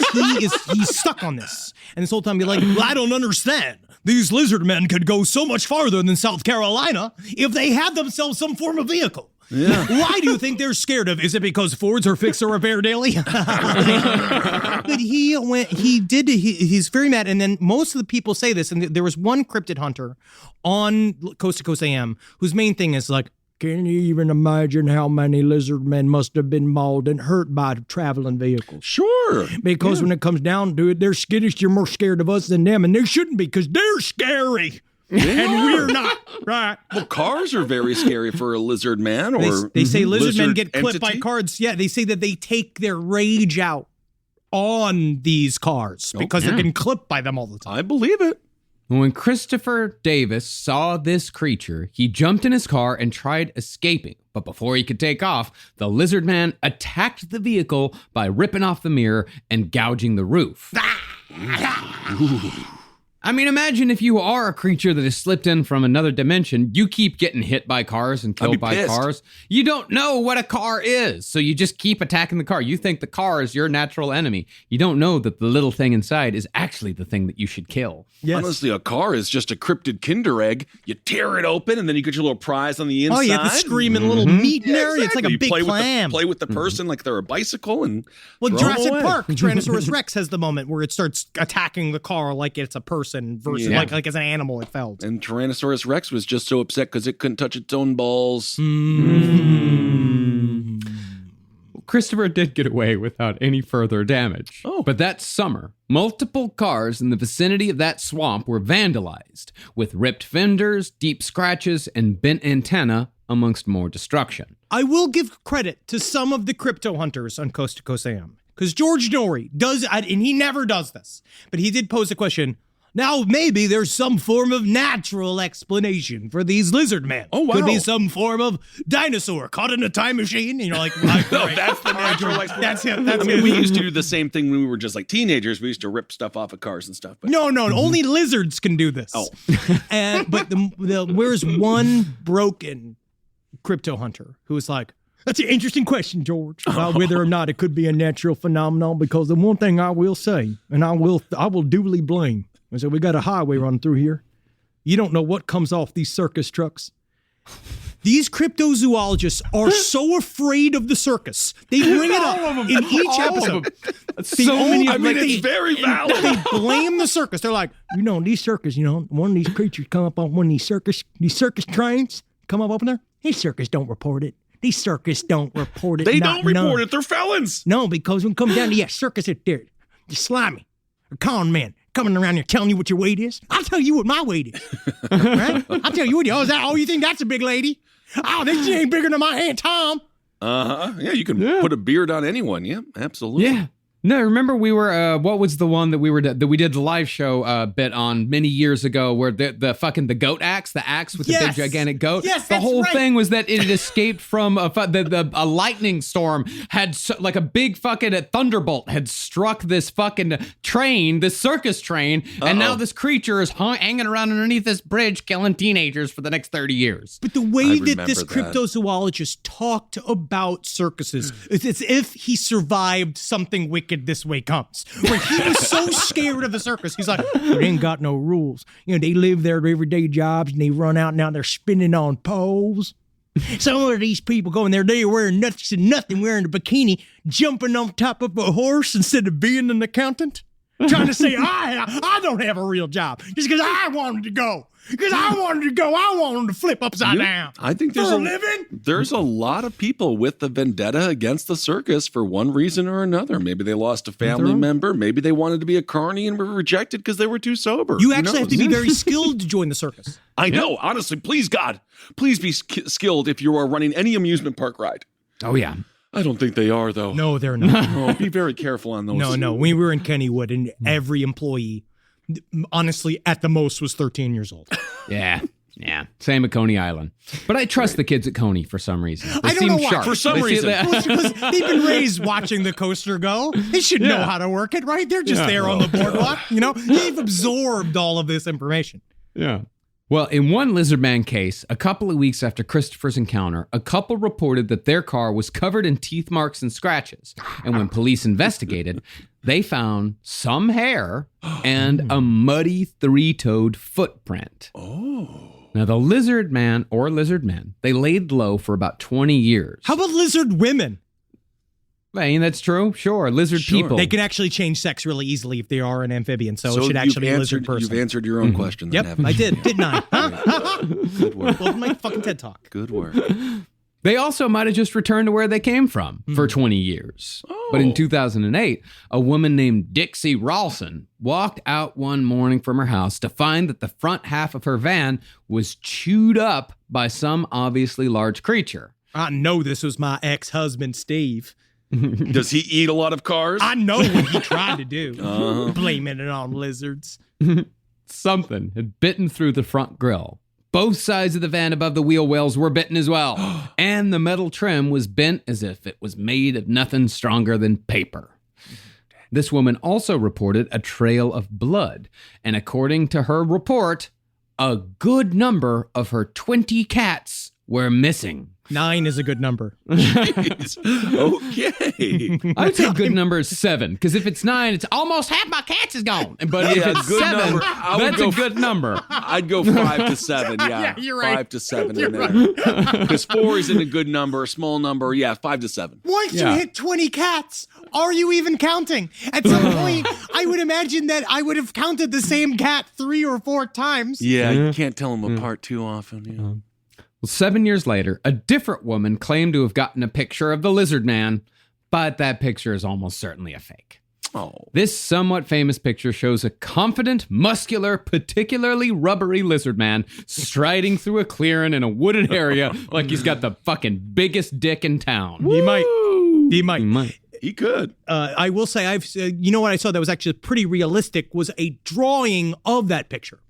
he's stuck on this. And this whole time he's like, well, I don't understand. These lizard men could go so much farther than South Carolina if they had themselves some form of vehicle. Yeah. Why do you think they're scared of? Is it because Fords are fixer repair daily? But he's very mad. And then most of the people say this, and there was one cryptid hunter on Coast to Coast AM whose main thing is like, can you even imagine how many lizard men must have been mauled and hurt by traveling vehicles? Sure. Because when it comes down to it, they're skittish. You're more scared of us than them, and they shouldn't be because they're scary. And we're not, right? Well, cars are very scary for a lizard man. Or they say lizard men get clipped by entity? cars. Yeah, they say that they take their rage out on these cars because they're getting clipped by them all the time. I believe it. When Christopher Davis saw this creature, he jumped in his car and tried escaping. But before he could take off, the lizard man attacked the vehicle by ripping off the mirror and gouging the roof. I mean, imagine if you are a creature that has slipped in from another dimension, you keep getting hit by cars and killed by cars. You don't know what a car is, so you just keep attacking the car. You think the car is your natural enemy. You don't know that the little thing inside is actually the thing that you should kill. Yes. Honestly, a car is just a cryptid Kinder egg. You tear it open, and then you get your little prize on the inside. Oh, you have the screaming little meat in there. Exactly. It's like a big clam. Play with the person like they're a bicycle. And Jurassic Park, Tyrannosaurus Rex has the moment where it starts attacking the car like it's a person versus like as an animal it felt. And Tyrannosaurus Rex was just so upset because it couldn't touch its own balls. Christopher did get away without any further damage. But that summer, multiple cars in the vicinity of that swamp were vandalized, with ripped fenders, deep scratches, and bent antenna, amongst more destruction. I will give credit to some of the crypto hunters on Coast to Coast AM, because George Norrie does, and he never does this, but he did pose a question. Now, maybe there's some form of natural explanation for these lizard men. Oh, wow. Could be some form of dinosaur caught in a time machine. And you're like, no, that's the natural explanation. That's him. That's I mean, we used to do the same thing when we were just like teenagers. We used to rip stuff off of cars and stuff. But No, only lizards can do this. Oh. But where's one broken crypto hunter who was like, that's an interesting question, George, about whether or not it could be a natural phenomenon, because the one thing I will say, and I will duly blame, and so we got a highway running through here. You don't know what comes off these circus trucks. These cryptozoologists are so afraid of the circus. They bring it up in each episode. It's very valid. They blame the circus. They're like, these circus, one of these creatures come up on one of these circus trains, come up in there. These circus don't report it. These circus don't report it. They don't report it. They're felons. No, because when it comes down to circus, they're slimy. A con man coming around here telling you what your weight is. I'll tell you what my weight is. Right? I'll tell you what. You think that's a big lady? Oh, this ain't bigger than my Aunt Tom. Yeah, you can put a beard on anyone. Yeah, absolutely. Yeah. No, remember we were, what was the one that we did the live show bit on many years ago where the goat axe, the axe with the big gigantic goat? Yes, the whole right. thing was that it had escaped from a lightning storm had like a big fucking thunderbolt had struck this fucking train, this circus train, and now this creature is hanging around underneath this bridge killing teenagers for the next 30 years. But the way that this cryptozoologist talked about circuses, it's as if he survived something wicked this way comes. Where he was so scared of the circus, he's like, they ain't got no rules. They live their everyday jobs and they run out and now they're spinning on poles. Some of these people going there, they're wearing nothing, wearing a bikini, jumping on top of a horse instead of being an accountant. Trying to say, I don't have a real job. Just because I wanted to go. Because I wanted to go. I wanted to flip upside down. I think there's a lot of people with the vendetta against the circus for one reason or another. Maybe they lost a family member. Maybe they wanted to be a carny and were rejected because they were too sober. You actually have to be very skilled to join the circus. I know. Honestly, please, God, please be skilled if you are running any amusement park ride. Oh, yeah. I don't think they are, though. No, they're not. Be very careful on those. No. We were in Kennywood, and every employee, honestly, at the most, was 13 years old. Yeah. Same at Coney Island. But I trust the kids at Coney for some reason. They I don't know why. sharp. For some reason. Because they've been raised watching the coaster go. They should know how to work it, right? They're just there on the boardwalk. They've absorbed all of this information. Yeah. Well, in one lizard man case, a couple of weeks after Christopher's encounter, a couple reported that their car was covered in teeth marks and scratches. And when police investigated, they found some hair and a muddy three-toed footprint. Oh. Now, the lizard man or lizard men, they laid low for about 20 years. How about lizard women? I mean, that's true. Sure. Lizard people. They can actually change sex really easily if they are an amphibian, so it should actually be a lizard person. You've answered your own question. Then, Yep, I did, didn't I? Good work. Well, my fucking TED Talk. Good work. They also might have just returned to where they came from for 20 years. Oh. But in 2008, a woman named Dixie Rawson walked out one morning from her house to find that the front half of her van was chewed up by some obviously large creature. I know this was my ex-husband, Steve. Does he eat a lot of cars? I know what he tried to do. Blaming it on lizards. Something had bitten through the front grille. Both sides of the van above the wheel wells were bitten as well. And the metal trim was bent as if it was made of nothing stronger than paper. This woman also reported a trail of blood. And according to her report, a good number of her 20 cats were missing. 9 is a good number. Jeez. Okay. I would say a good number is 7, because if it's 9, it's almost half my cats is gone. But if it's good 7, number. I would that's go a good number. I'd go 5 to 7. Yeah, Yeah, you're right. 5 to 7 in there. Because 4 isn't a good number, a small number. Yeah, 5 to 7. Once Yeah. you hit 20 cats, are you even counting? At some point, I would imagine that I would have counted the same cat 3 or 4 times. Yeah, you can't tell them apart too often. Yeah. Well, 7 years later, a different woman claimed to have gotten a picture of the lizard man, but that picture is almost certainly a fake. Oh. This somewhat famous picture shows a confident, muscular, particularly rubbery lizard man striding through a clearing in a wooded area like he's got the fucking biggest dick in town. He might. He might. He might. He could. I will say, you know what I saw that was actually pretty realistic was a drawing of that picture.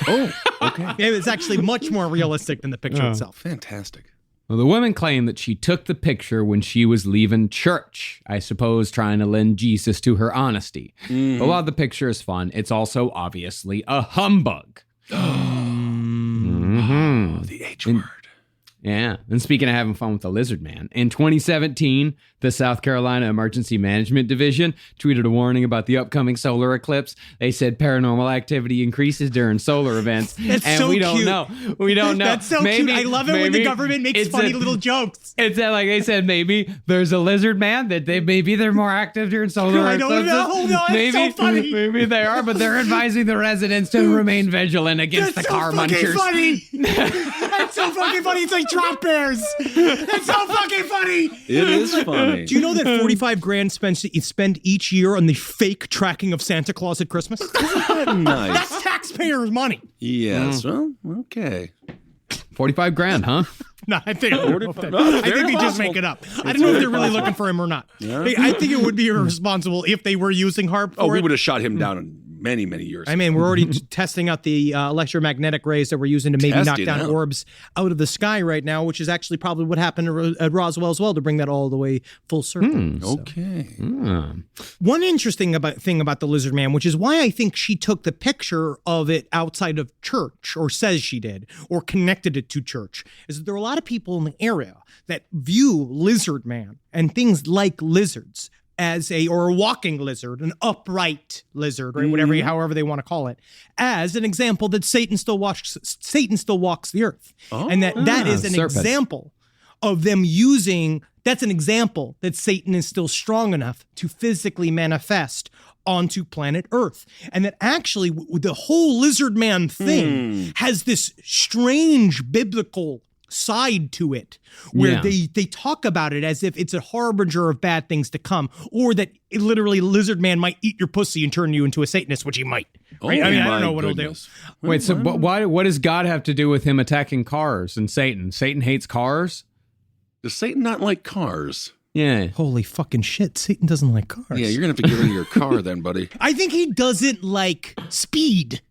Oh, okay. It was actually much more realistic than the picture itself. Fantastic. Well, the woman claimed that she took the picture when she was leaving church, I suppose trying to lend Jesus to her honesty. But while the picture is fun, it's also obviously a humbug. Oh, the H word. Yeah. And speaking of having fun with the lizard man, in 2017, the South Carolina Emergency Management Division tweeted a warning about the upcoming solar eclipse. They said paranormal activity increases during solar events. That's and so we don't cute. know. We don't know. That's so cute. I love it when the government makes funny little jokes. It's like they said, maybe there's a lizard man that maybe they're more active during solar I eclipses. don't know. It's so funny. Maybe they are, but they're advising the residents to remain vigilant against That's the so car fucking munchers. funny. That's so fucking funny. It's like drop bears. That's so fucking funny. It is funny. Do you know that 45 grand spent each year on the fake tracking of Santa Claus at Christmas? Nice. That's taxpayers' money. Yes. Well, okay. 45 grand, huh? No, I think No, I think very they just possible. make it up. I don't know if they're really looking for him or not. Yeah. I think it would be irresponsible if they were using HARP for Oh, we it. would have shot him down in many, many years. I mean, we're already testing out the electromagnetic rays that we're using to maybe knock Testing down out. orbs out of the sky right now, which is actually probably what happened at Roswell as well to bring that all the way full circle. So. Okay. One interesting thing about the lizard man, which is why I think she took the picture of it outside of church, or says she did, or connected it to church, is that there are a lot of people in the area that view lizard man and things like lizards as a walking lizard, an upright lizard, or whatever, however they want to call it, as an example that Satan still walks the earth, and that is an serpent. example of them using. That's an example that Satan is still strong enough to physically manifest onto planet Earth, and that actually the whole lizard man thing has this strange biblical side to it, where they talk about it as if it's a harbinger of bad things to come, or that literally lizard man might eat your pussy and turn you into a Satanist, which he might. Right? I mean, I don't know what he'll do. Wait, so what does God have to do with him attacking cars and Satan? Satan hates cars? Does Satan not like cars? Yeah. Holy fucking shit, Satan doesn't like cars. Yeah, you're going to have to get rid of your car then, buddy. I think he doesn't like speed.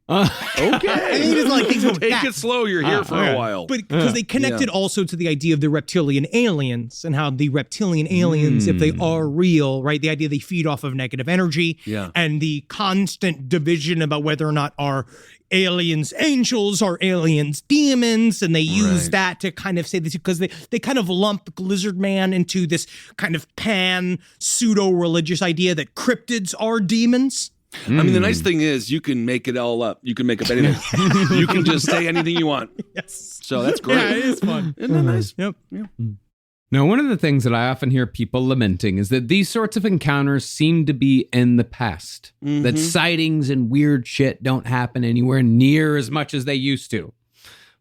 I think he doesn't like things going Take fast. it slow. You're here for a while. But because they connected also to the idea of the reptilian aliens, and how the reptilian aliens, if they are real, right, the idea they feed off of negative energy, and the constant division about whether or not are aliens angels or aliens demons, and they use that to kind of say this, because they kind of lump lizard man into this kind of pan pseudo-religious idea that cryptids are demons. I mean, the nice thing is you can make it all up. You can make up anything. You can just say anything you want. Yes. So that's great. Yeah, it is fun. Isn't that nice? Yep. Yeah. Now, one of the things that I often hear people lamenting is that these sorts of encounters seem to be in the past. That sightings and weird shit don't happen anywhere near as much as they used to.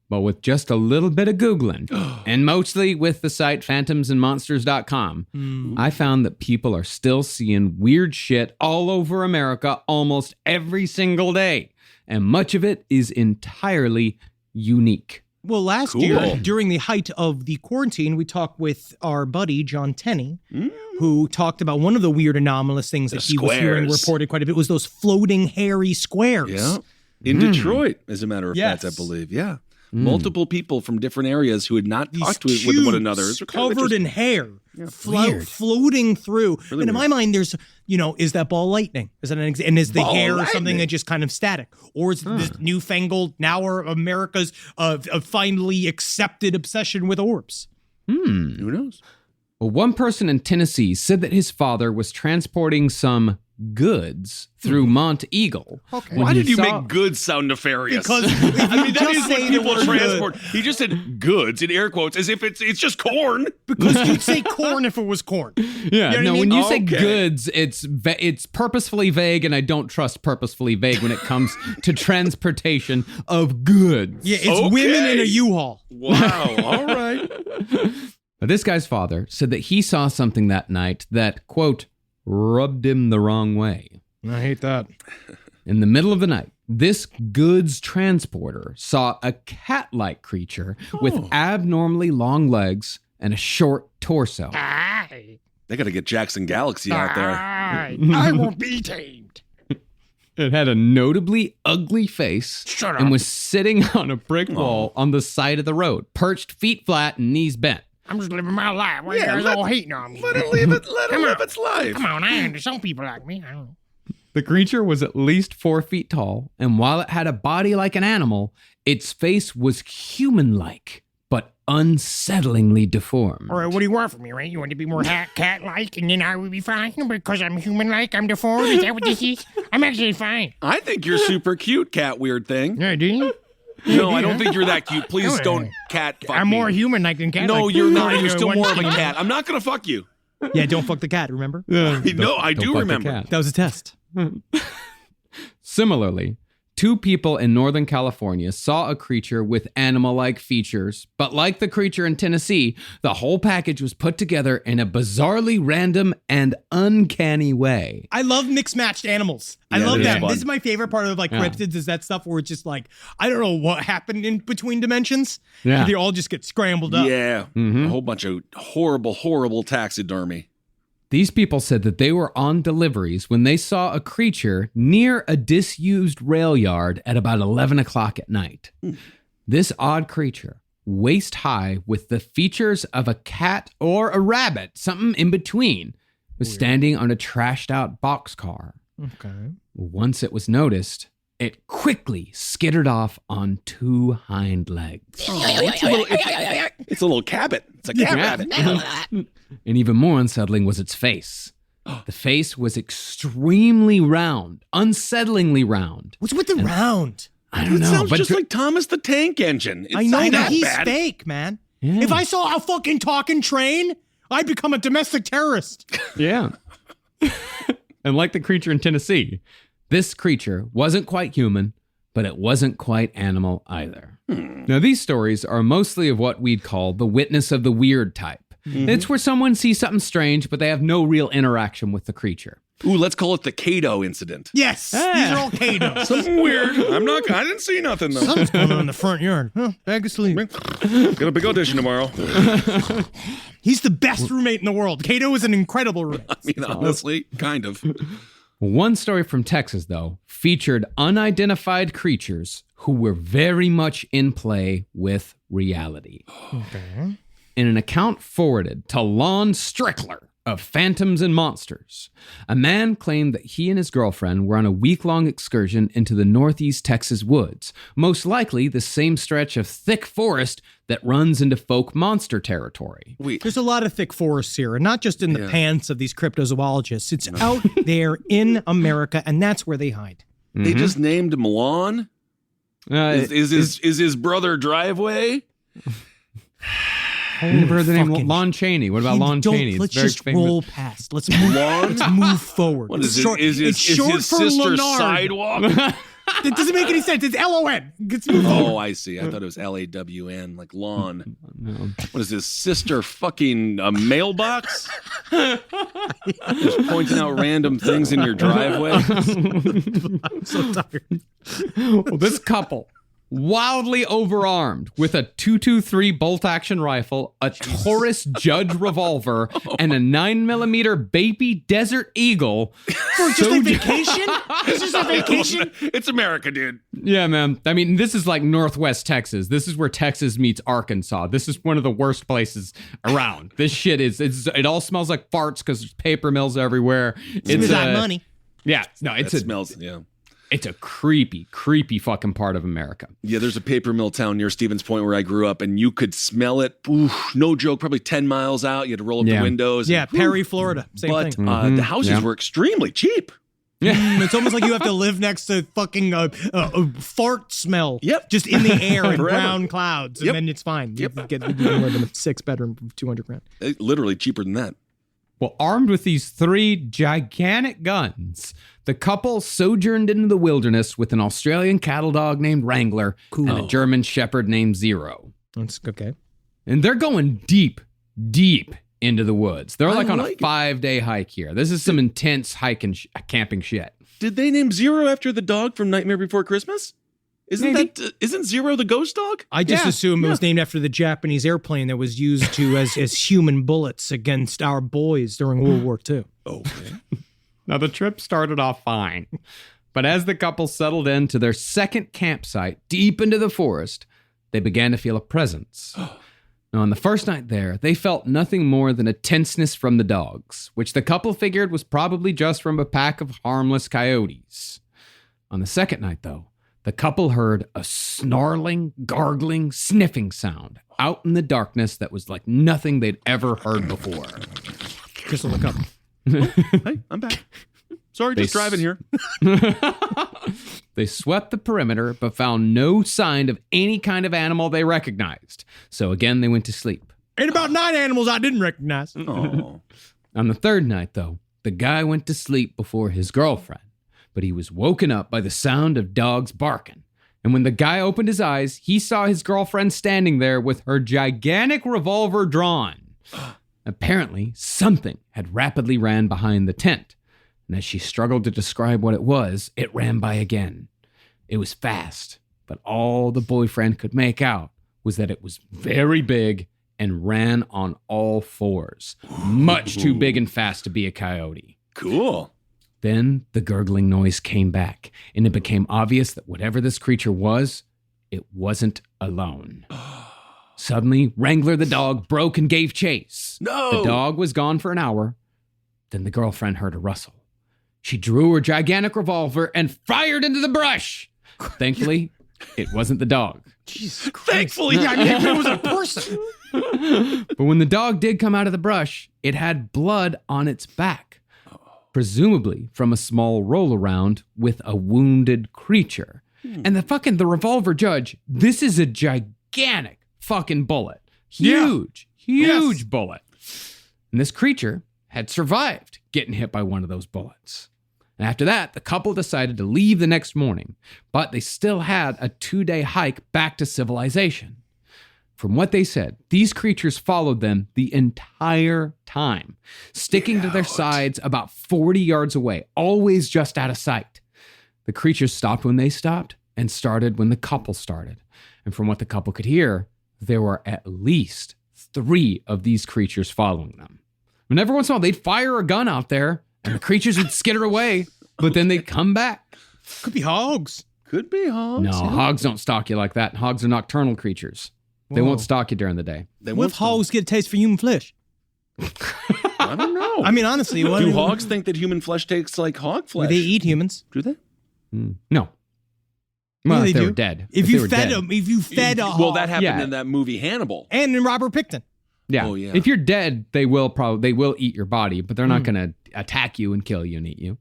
But with just a little bit of Googling, and mostly with the site phantomsandmonsters.com, I found that people are still seeing weird shit all over America almost every single day. And much of it is entirely unique. Well, last year, during the height of the quarantine, we talked with our buddy, John Tenney, who talked about one of the weird anomalous things that he was hearing reported quite a bit was those floating hairy squares. Yeah. In Detroit, as a matter of fact, I believe. Yeah. Multiple people from different areas who had not talked with one another. Covered in hair, floating through. Really and in my mind, there's, is that ball lightning? Is that and is the ball hair lightning. Something that just kind of static? Or is this newfangled, now America's finally accepted obsession with orbs? Who knows? Well, one person in Tennessee said that his father was transporting some goods through Mont Eagle. Okay. Why did you make goods sound nefarious? Because that is what people transport. He just said goods in air quotes as if it's just corn. Because you'd say corn if it was corn. Yeah, you know when you say goods, it's purposefully vague, and I don't trust purposefully vague when it comes to transportation of goods. Yeah, it's women in a U-Haul. Wow, all right. But this guy's father said that he saw something that night that, quote, rubbed him the wrong way. I hate that. In the middle of the night, this goods transporter saw a cat-like creature with abnormally long legs and a short torso. They got to get Jackson Galaxy out there. I will be tamed. It had a notably ugly face and was sitting on a brick wall on the side of the road, perched feet flat and knees bent. I'm just living my life. Why you guys all hating on me? Let it live its life. Come on, there's some people like me. I don't know. The creature was at least 4 feet tall, and while it had a body like an animal, its face was human-like, but unsettlingly deformed. All right, what do you want from me, right? You want to be more cat-like, and then I will be fine? Because I'm human-like, I'm deformed? Is that what this is? I'm actually fine. I think you're super cute, cat weird thing. Yeah, do you? No, I don't think you're that cute. Please don't cat fuck I'm me. more human-like than cat. No, you're not. You're still more of a cat. I'm not going to fuck you. Yeah, don't fuck the cat, remember? No, I do remember. That was a test. Similarly, 2 people in Northern California saw a creature with animal-like features, but like the creature in Tennessee, the whole package was put together in a bizarrely random and uncanny way. I love mixed-matched animals. I love that. This is my favorite part of cryptids is that stuff where it's just like, I don't know what happened in between dimensions. Yeah. They all just get scrambled up. Yeah. A whole bunch of horrible, horrible taxidermy. These people said that they were on deliveries when they saw a creature near a disused rail yard at about 11 o'clock at night. This odd creature, waist high with the features of a cat or a rabbit, something in between, was standing on a trashed out boxcar. Okay. Once it was noticed, it quickly skittered off on 2 hind legs. It's a little cabot. It's a cat rabbit. And even more unsettling was its face. The face was extremely round, unsettlingly round. What's with the round? I don't know. It sounds just like Thomas the Tank Engine. It's I know not that he's bad. fake, man. Yeah. If I saw a fucking talking train, I'd become a domestic terrorist. Yeah. And like the creature in Tennessee, this creature wasn't quite human, but it wasn't quite animal either. Now, these stories are mostly of what we'd call the witness of the weird type. It's where someone sees something strange, but they have no real interaction with the creature. Ooh, let's call it the Cato incident. Yes, these are all Catos. Something weird. I didn't see nothing, though. Something's going on in the front yard. Huh, bag of sleep. Got a big audition tomorrow. He's the best roommate in the world. Cato is an incredible roommate. I mean, honestly, kind of. One story from Texas, though, featured unidentified creatures who were very much in play with reality. Okay. In an account forwarded to Lon Strickler of Phantoms and Monsters, a man claimed that he and his girlfriend were on a week-long excursion into the northeast Texas woods, most likely the same stretch of thick forest that runs into folk monster territory. There's a lot of thick forests here, and not just in the pants of these cryptozoologists. It's out there in America, and that's where they hide. They just named him Lon? Is his brother Driveway? Never the name Lon Chaney. What about Lon Chaney? Let's just roll past. Let's move forward. What is it? Is his sister Sidewalk? It doesn't make any sense. It's L-O-N. Let's move forward. Oh, I see. I thought it was L-A-W-N, like lawn. No. What is his sister fucking mailbox? Just pointing out random things in your driveway. I'm so tired. Well, this couple wildly overarmed with a 223 bolt-action rifle, a Taurus Judge revolver, and a 9mm baby Desert Eagle. For just a vacation? This is a vacation? It's America, dude. Yeah, man. I mean, this is like Northwest Texas. This is where Texas meets Arkansas. This is one of the worst places around. This shit it all smells like farts because there's paper mills everywhere. It's not money. Yeah, no, It smells, yeah. It's a creepy, creepy fucking part of America. Yeah, there's a paper mill town near Stevens Point where I grew up, and you could smell it. Oof, no joke, probably 10 miles out. You had to roll up the windows. Yeah, Perry, Florida. Same thing. But the houses were extremely cheap. It's almost like you have to live next to fucking fart smell. Yep. Just in the air and Forever. brown clouds, and then it's fine. Yep. You get more than a 6-bedroom for $200,000. Literally cheaper than that. Well, armed with these 3 gigantic guns, the couple sojourned into the wilderness with an Australian cattle dog named Wrangler and a German shepherd named Zero. That's okay. And they're going deep, deep into the woods. They're like on a 5-day hike here. This is some intense hiking, camping shit. Did they name Zero after the dog from Nightmare Before Christmas? Isn't Zero the ghost dog? I just assume it was named after the Japanese airplane that was used to as human bullets against our boys during World War II. Okay. Now, the trip started off fine, but as the couple settled into their second campsite deep into the forest, they began to feel a presence. Now, on the first night there, they felt nothing more than a tenseness from the dogs, which the couple figured was probably just from a pack of harmless coyotes. On the second night, though, the couple heard a snarling, gargling, sniffing sound out in the darkness that was like nothing they'd ever heard before. Crystal, look up. Hey, I'm back. Sorry, just driving here. They swept the perimeter, but found no sign of any kind of animal they recognized. So again, they went to sleep. Ain't about 9 animals I didn't recognize. Oh. On the third night, though, the guy went to sleep before his girlfriend, but he was woken up by the sound of dogs barking. And when the guy opened his eyes, he saw his girlfriend standing there with her gigantic revolver drawn. Apparently, something had rapidly ran behind the tent. And as she struggled to describe what it was, it ran by again. It was fast, but all the boyfriend could make out was that it was very big and ran on all 4s. Much too big and fast to be a coyote. Cool. Then the gurgling noise came back, and it became obvious that whatever this creature was, it wasn't alone. Suddenly, Wrangler the dog broke and gave chase. No! The dog was gone for an hour. Then the girlfriend heard a rustle. She drew her gigantic revolver and fired into the brush. Thankfully, it wasn't the dog. Jesus Christ. Thankfully, Yeah, I mean, it was a person. But when the dog did come out of the brush, it had blood on its back, presumably from a small roll around with a wounded creature. And the revolver judge, this is a gigantic fucking bullet. Huge bullet. And this creature had survived getting hit by one of those bullets. And after that, the couple decided to leave the next morning, but they still had a 2-day hike back to civilization. From what they said, these creatures followed them the entire time, sticking to their sides about 40 yards away, always just out of sight. The creatures stopped when they stopped and started when the couple started. And from what the couple could hear, there were at least 3 of these creatures following them. And every once in a while, they'd fire a gun out there, and the creatures would skitter away, but then they'd come back. Could be hogs. Could be hogs. No, hogs don't stalk you like that. Hogs are nocturnal creatures. They won't stalk you during the day. What if hogs get a taste for human flesh? I don't know. I mean, honestly. Do hogs think that human flesh tastes like hog flesh? They eat humans. Do they? No. Well, Yeah, if they do. were dead. If they you were fed dead. them, if you fed a hog. Well, that happened Yeah. in that movie Hannibal. And in Robert Pickton. Yeah. Oh, yeah. If you're dead, they will eat your body, but they're not going to attack you and kill you and eat you.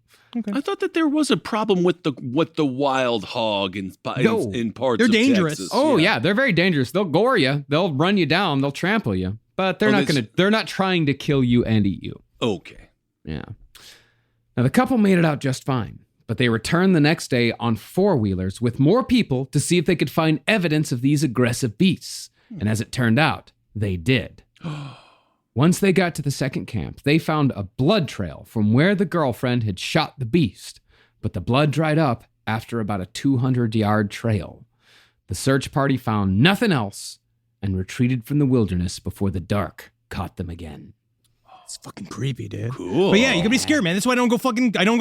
I thought that there was a problem with the wild hog in parts They're of dangerous. Texas. Oh yeah, they're very dangerous. They'll gore you. They'll run you down. They'll trample you. But they're not trying to kill you and eat you. Okay. Yeah. Now the couple made it out just fine, but they returned the next day on 4-wheelers with more people to see if they could find evidence of these aggressive beasts. And as it turned out, they did. Once they got to the second camp, they found a blood trail from where the girlfriend had shot the beast, but the blood dried up after about a 200-yard trail. The search party found nothing else and retreated from the wilderness before the dark caught them again. It's fucking creepy, dude. Cool. But yeah, you can be scared, man. That's why I don't go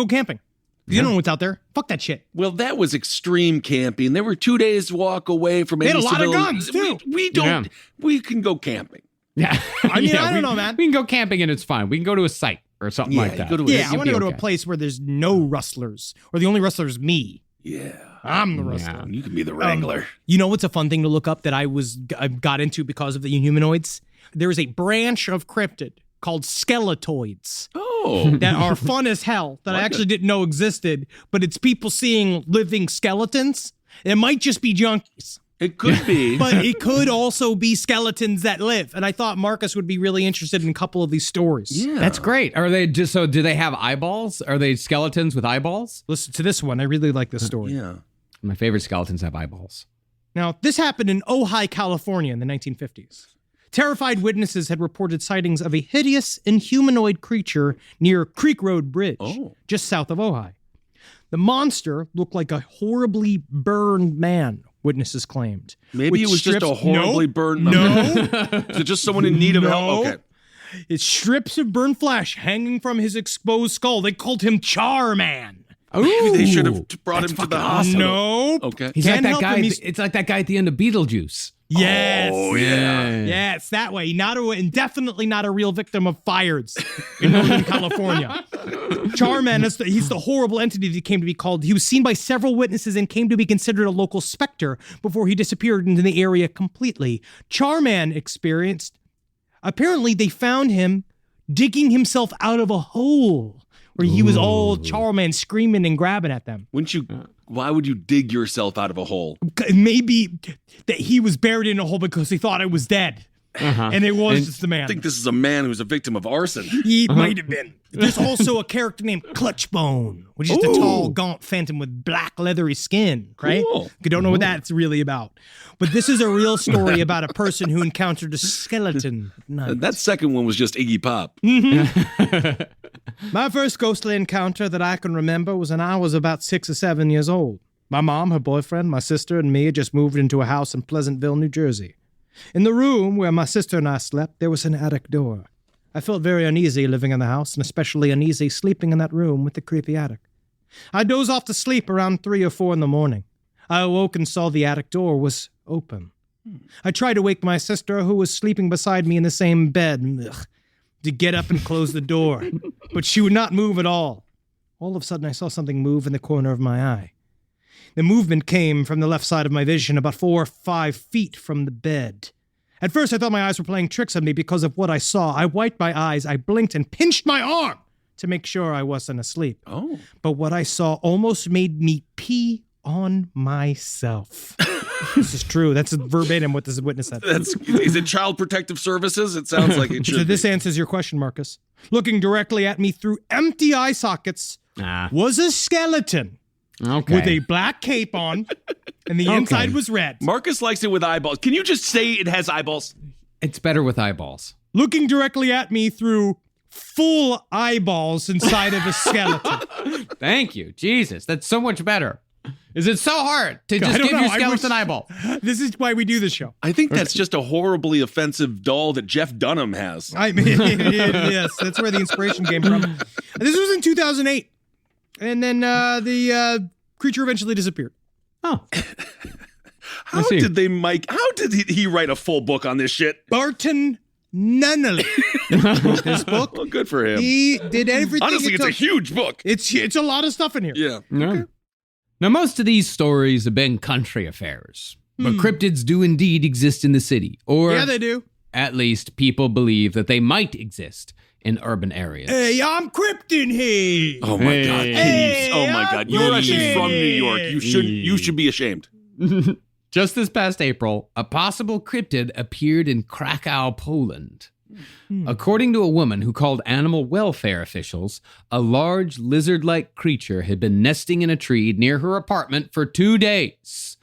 camping. You don't know what's out there. Fuck that shit. Well, that was extreme camping. They were 2 days walk away from They any had a lot of civilian- guns, too. We don't. We can go camping. Yeah. I mean, I don't know, man. We can go camping and it's fine. We can go to a site or something like that. Go to Yeah, I You'll want to be go to okay. a place where there's no rustlers, or the only rustler is me. Yeah. I'm the rustler. You can be the wrangler. You know what's a fun thing to look up that I got into because of the Inhumanoids? There is a branch of cryptid called skeletoids Oh. that are fun as hell that I actually didn't know existed, but it's people seeing living skeletons. It might just be junkies, It could be. but it could also be skeletons that live. And I thought Marcus would be really interested in a couple of these stories. yeah. That's great. Are they just so? Do they have eyeballs? Are they skeletons with eyeballs? Listen to this one. I really like this story. Yeah. My favorite skeletons have eyeballs. Now, this happened in Ojai, California in the 1950s. Terrified witnesses had reported sightings of a hideous inhumanoid creature near Creek Road Bridge, just south of Ojai. The monster looked like a horribly burned man, witnesses claimed. Maybe with it was just a strips- horribly burned. No. Is it just someone in need of help? Okay. It's strips of burnt flesh hanging from his exposed skull. They called him Char Man. Maybe they should have brought him to the hospital. Nope. Okay. He's Can't like that help guy. him, he's- It's like that guy at the end of Beetlejuice. Yes. Oh, yeah. Yes, that way. And definitely not a real victim of fires in Northern California. Charman, he's the horrible entity that came to be called. He was seen by several witnesses and came to be considered a local specter before he disappeared into the area completely. Charman experienced, apparently they found him digging himself out of a hole where he was all Charman screaming and grabbing at them. Why would you dig yourself out of a hole? Maybe that he was buried in a hole because he thought I was dead. And it was just the man. I think this is a man who's a victim of arson. He might have been. There's also a character named Clutchbone, which is the tall, gaunt phantom with black, leathery skin, right? Cool. You don't know what that's really about. But this is a real story about a person who encountered a skeleton at night. That second one was just Iggy Pop. My first ghostly encounter that I can remember was when I was about 6 or 7 years old. My mom, her boyfriend, my sister, and me had just moved into a house in Pleasantville, New Jersey. In the room where my sister and I slept, there was an attic door. I felt very uneasy living in the house, and especially uneasy sleeping in that room with the creepy attic. I dozed off to sleep around 3 or 4 in the morning. I awoke and saw the attic door was open. I tried to wake my sister, who was sleeping beside me in the same bed, to get up and close the door, but she would not move at all. All of a sudden, I saw something move in the corner of my eye. The movement came from the left side of my vision, about 4 or 5 feet from the bed. At first, I thought my eyes were playing tricks on me because of what I saw. I wiped my eyes, I blinked, and pinched my arm to make sure I wasn't asleep. Oh. But what I saw almost made me pee on myself. This is true. That's verbatim what this witness said. Is it Child Protective Services? It sounds like it should So this be. answers your question, Marcus. Looking directly at me through empty eye sockets was a skeleton Okay. with a black cape on, and the inside was red. Marcus likes it with eyeballs. Can you just say it has eyeballs? It's better with eyeballs. Looking directly at me through full eyeballs inside of a skeleton. Thank you. Jesus, that's so much better. Is it so hard to just don't give know. your I skeleton wish- eyeball? This is why we do this show. I think that's just a horribly offensive doll that Jeff Dunham has. I mean, yes, that's where the inspiration came from. This was in 2008. And then the creature eventually disappeared. Oh. How see. did he write a full book on this shit? Barton Nunnally. This book, Well, good for him. he did everything. Honestly, it it's a took. huge book. It's a lot of stuff in here. Yeah. No. Now, most of these stories have been country affairs, but cryptids do indeed exist in the city, or Yeah, they do. at least people believe that they might exist in urban areas. Hey, I'm Krypton here. Oh my God. Hey, Oh my God. You're actually hey. from New York. You should be ashamed. Just this past April, a possible cryptid appeared in Krakow, Poland. According to a woman who called animal welfare officials, a large lizard-like creature had been nesting in a tree near her apartment for 2 days.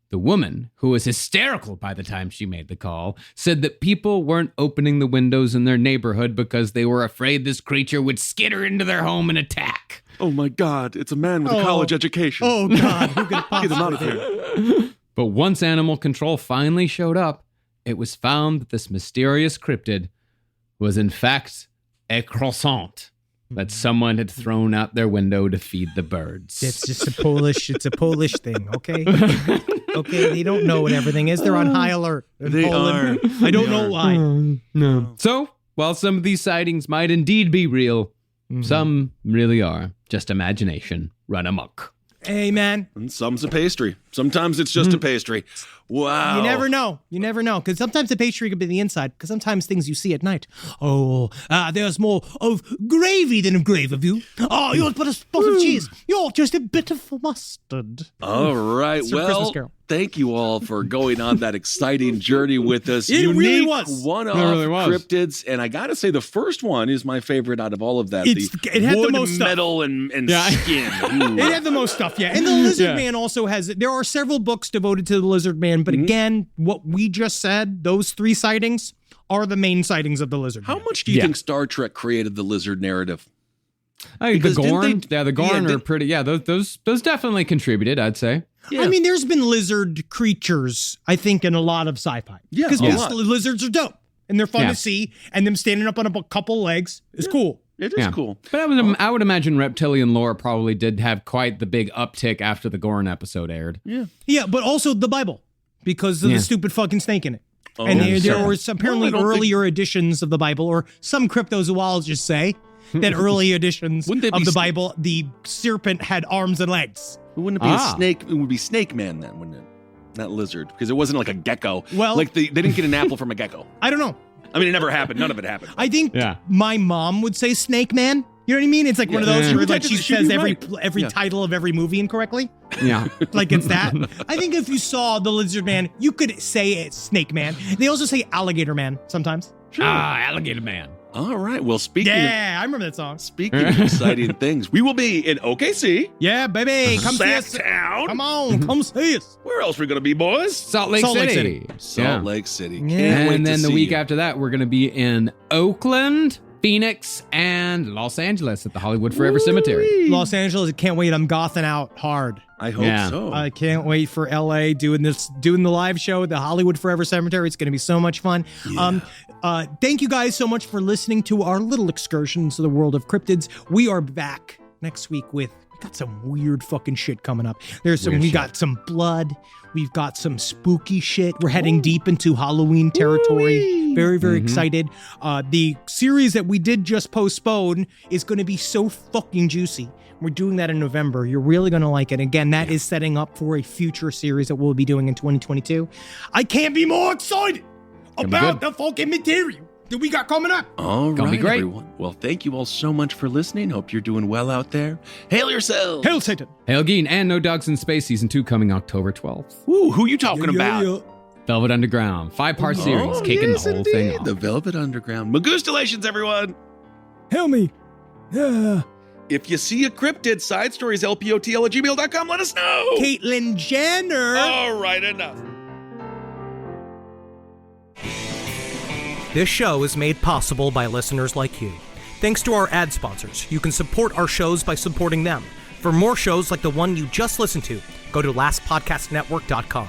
The woman, who was hysterical by the time she made the call, said that people weren't opening the windows in their neighborhood because they were afraid this creature would skitter into their home and attack. Oh my God. It's a man with a college education. Oh God, who could Get him out of possibly? here. But once animal control finally showed up, it was found that this mysterious cryptid was in fact a croissant that someone had thrown out their window to feed the birds. It's just it's a Polish thing, okay? Okay, they don't know what everything is. They're on high alert. They Poland. are. I don't know why. No. So, while some of these sightings might indeed be real, some really are just imagination run amok. Hey, man. And some's a pastry. Sometimes it's just a pastry. Wow. You never know. You never know. Because sometimes the pastry could be the inside. Because sometimes things you see at night. Oh, there's more of gravy than of grave of you. Oh, you'll put a spot of cheese. You're just a bit of mustard. All right. It's a Well, Christmas Carol. thank you all for going on that exciting journey with us. It Unique, really was. one-off It really was. cryptids. And I got to say, the first one is my favorite out of all of that. It had the wood, most stuff. metal, and Yeah. skin. Ooh. It had the most stuff, yeah. And the Lizard Man also has it. There are several books devoted to the Lizard Man, but again, what we just said, those 3 sightings are the main sightings of the Lizard How Man. much do you think Star Trek created the lizard narrative? I think the Because didn't Gorn, they- the Gorn yeah, are pretty. Yeah, those definitely contributed, I'd say. Yeah. I mean, there's been lizard creatures, I think, in a lot of sci-fi. Yeah, Because a lot. lizards are dope, and they're fun Yeah. to see, and them standing up on a couple legs is cool. It is cool. But I would imagine reptilian lore probably did have quite the big uptick after the Gorn episode aired. Yeah, but also the Bible, because of the stupid fucking snake in it. Oh, And there sure. were apparently Well, I don't earlier editions of the Bible, or some cryptozoologists say that early editions Wouldn't they of be the s- Bible, the serpent had arms and legs. Wouldn't it be Ah. a snake? It would be Snake Man then, wouldn't it? Not lizard, because it wasn't like a gecko. Well- like they didn't get an apple from a gecko. I don't know. I mean, it never happened. None of it happened. I think Yeah. my mom would say Snake Man. You know what I mean? It's like one of those Yeah. where like she She'd says be every right. title of every movie incorrectly. Yeah. Like it's that. I think if you saw the Lizard Man, you could say it's Snake Man. They also say Alligator Man sometimes. Alligator Man. All right. Well, speaking Yeah, I remember that song. of exciting things, we will be in OKC, Yeah, baby, come see us. Sacktown. Come on, come see us. Where else are we going to be, boys? Salt Lake Salt Lake City. Salt Lake City. Can't Yeah. wait And to then the see week you. after that, we're going to be in Oakland, Phoenix, and Los Angeles at the Hollywood Forever Cemetery. Los Angeles, I can't wait. I'm gothing out hard. I hope Yeah. so. I can't wait for LA doing the live show at the Hollywood Forever Cemetery. It's going to be so much fun. Thank you guys so much for listening to our little excursion into the world of cryptids. We are back next week with got some weird fucking shit coming up. We got some blood. We've got some spooky shit. We're heading deep into Halloween territory. Very, very excited. The series that we did just postpone is going to be so fucking juicy. We're doing that in November. You're really going to like it. Again, that is setting up for a future series that we'll be doing in 2022. I can't be more excited about the fucking material that we got coming up. All Gonna be right, great. everyone. Well, thank you all so much for listening. Hope you're doing well out there. Hail yourselves. Hail Satan. Hail Geen and No Dogs in Space Season 2 coming October 12th. Ooh, who you talking about? Velvet Underground, 5-part series, kicking yes, the whole thing indeed. off. The Velvet Underground. Magustalations, everyone. Hail me. If you see a cryptid, side stories, lpotl@gmail.com. Let us know. Caitlyn Jenner. All right, enough. This show is made possible by listeners like you. Thanks to our ad sponsors, you can support our shows by supporting them. For more shows like the one you just listened to, go to lastpodcastnetwork.com.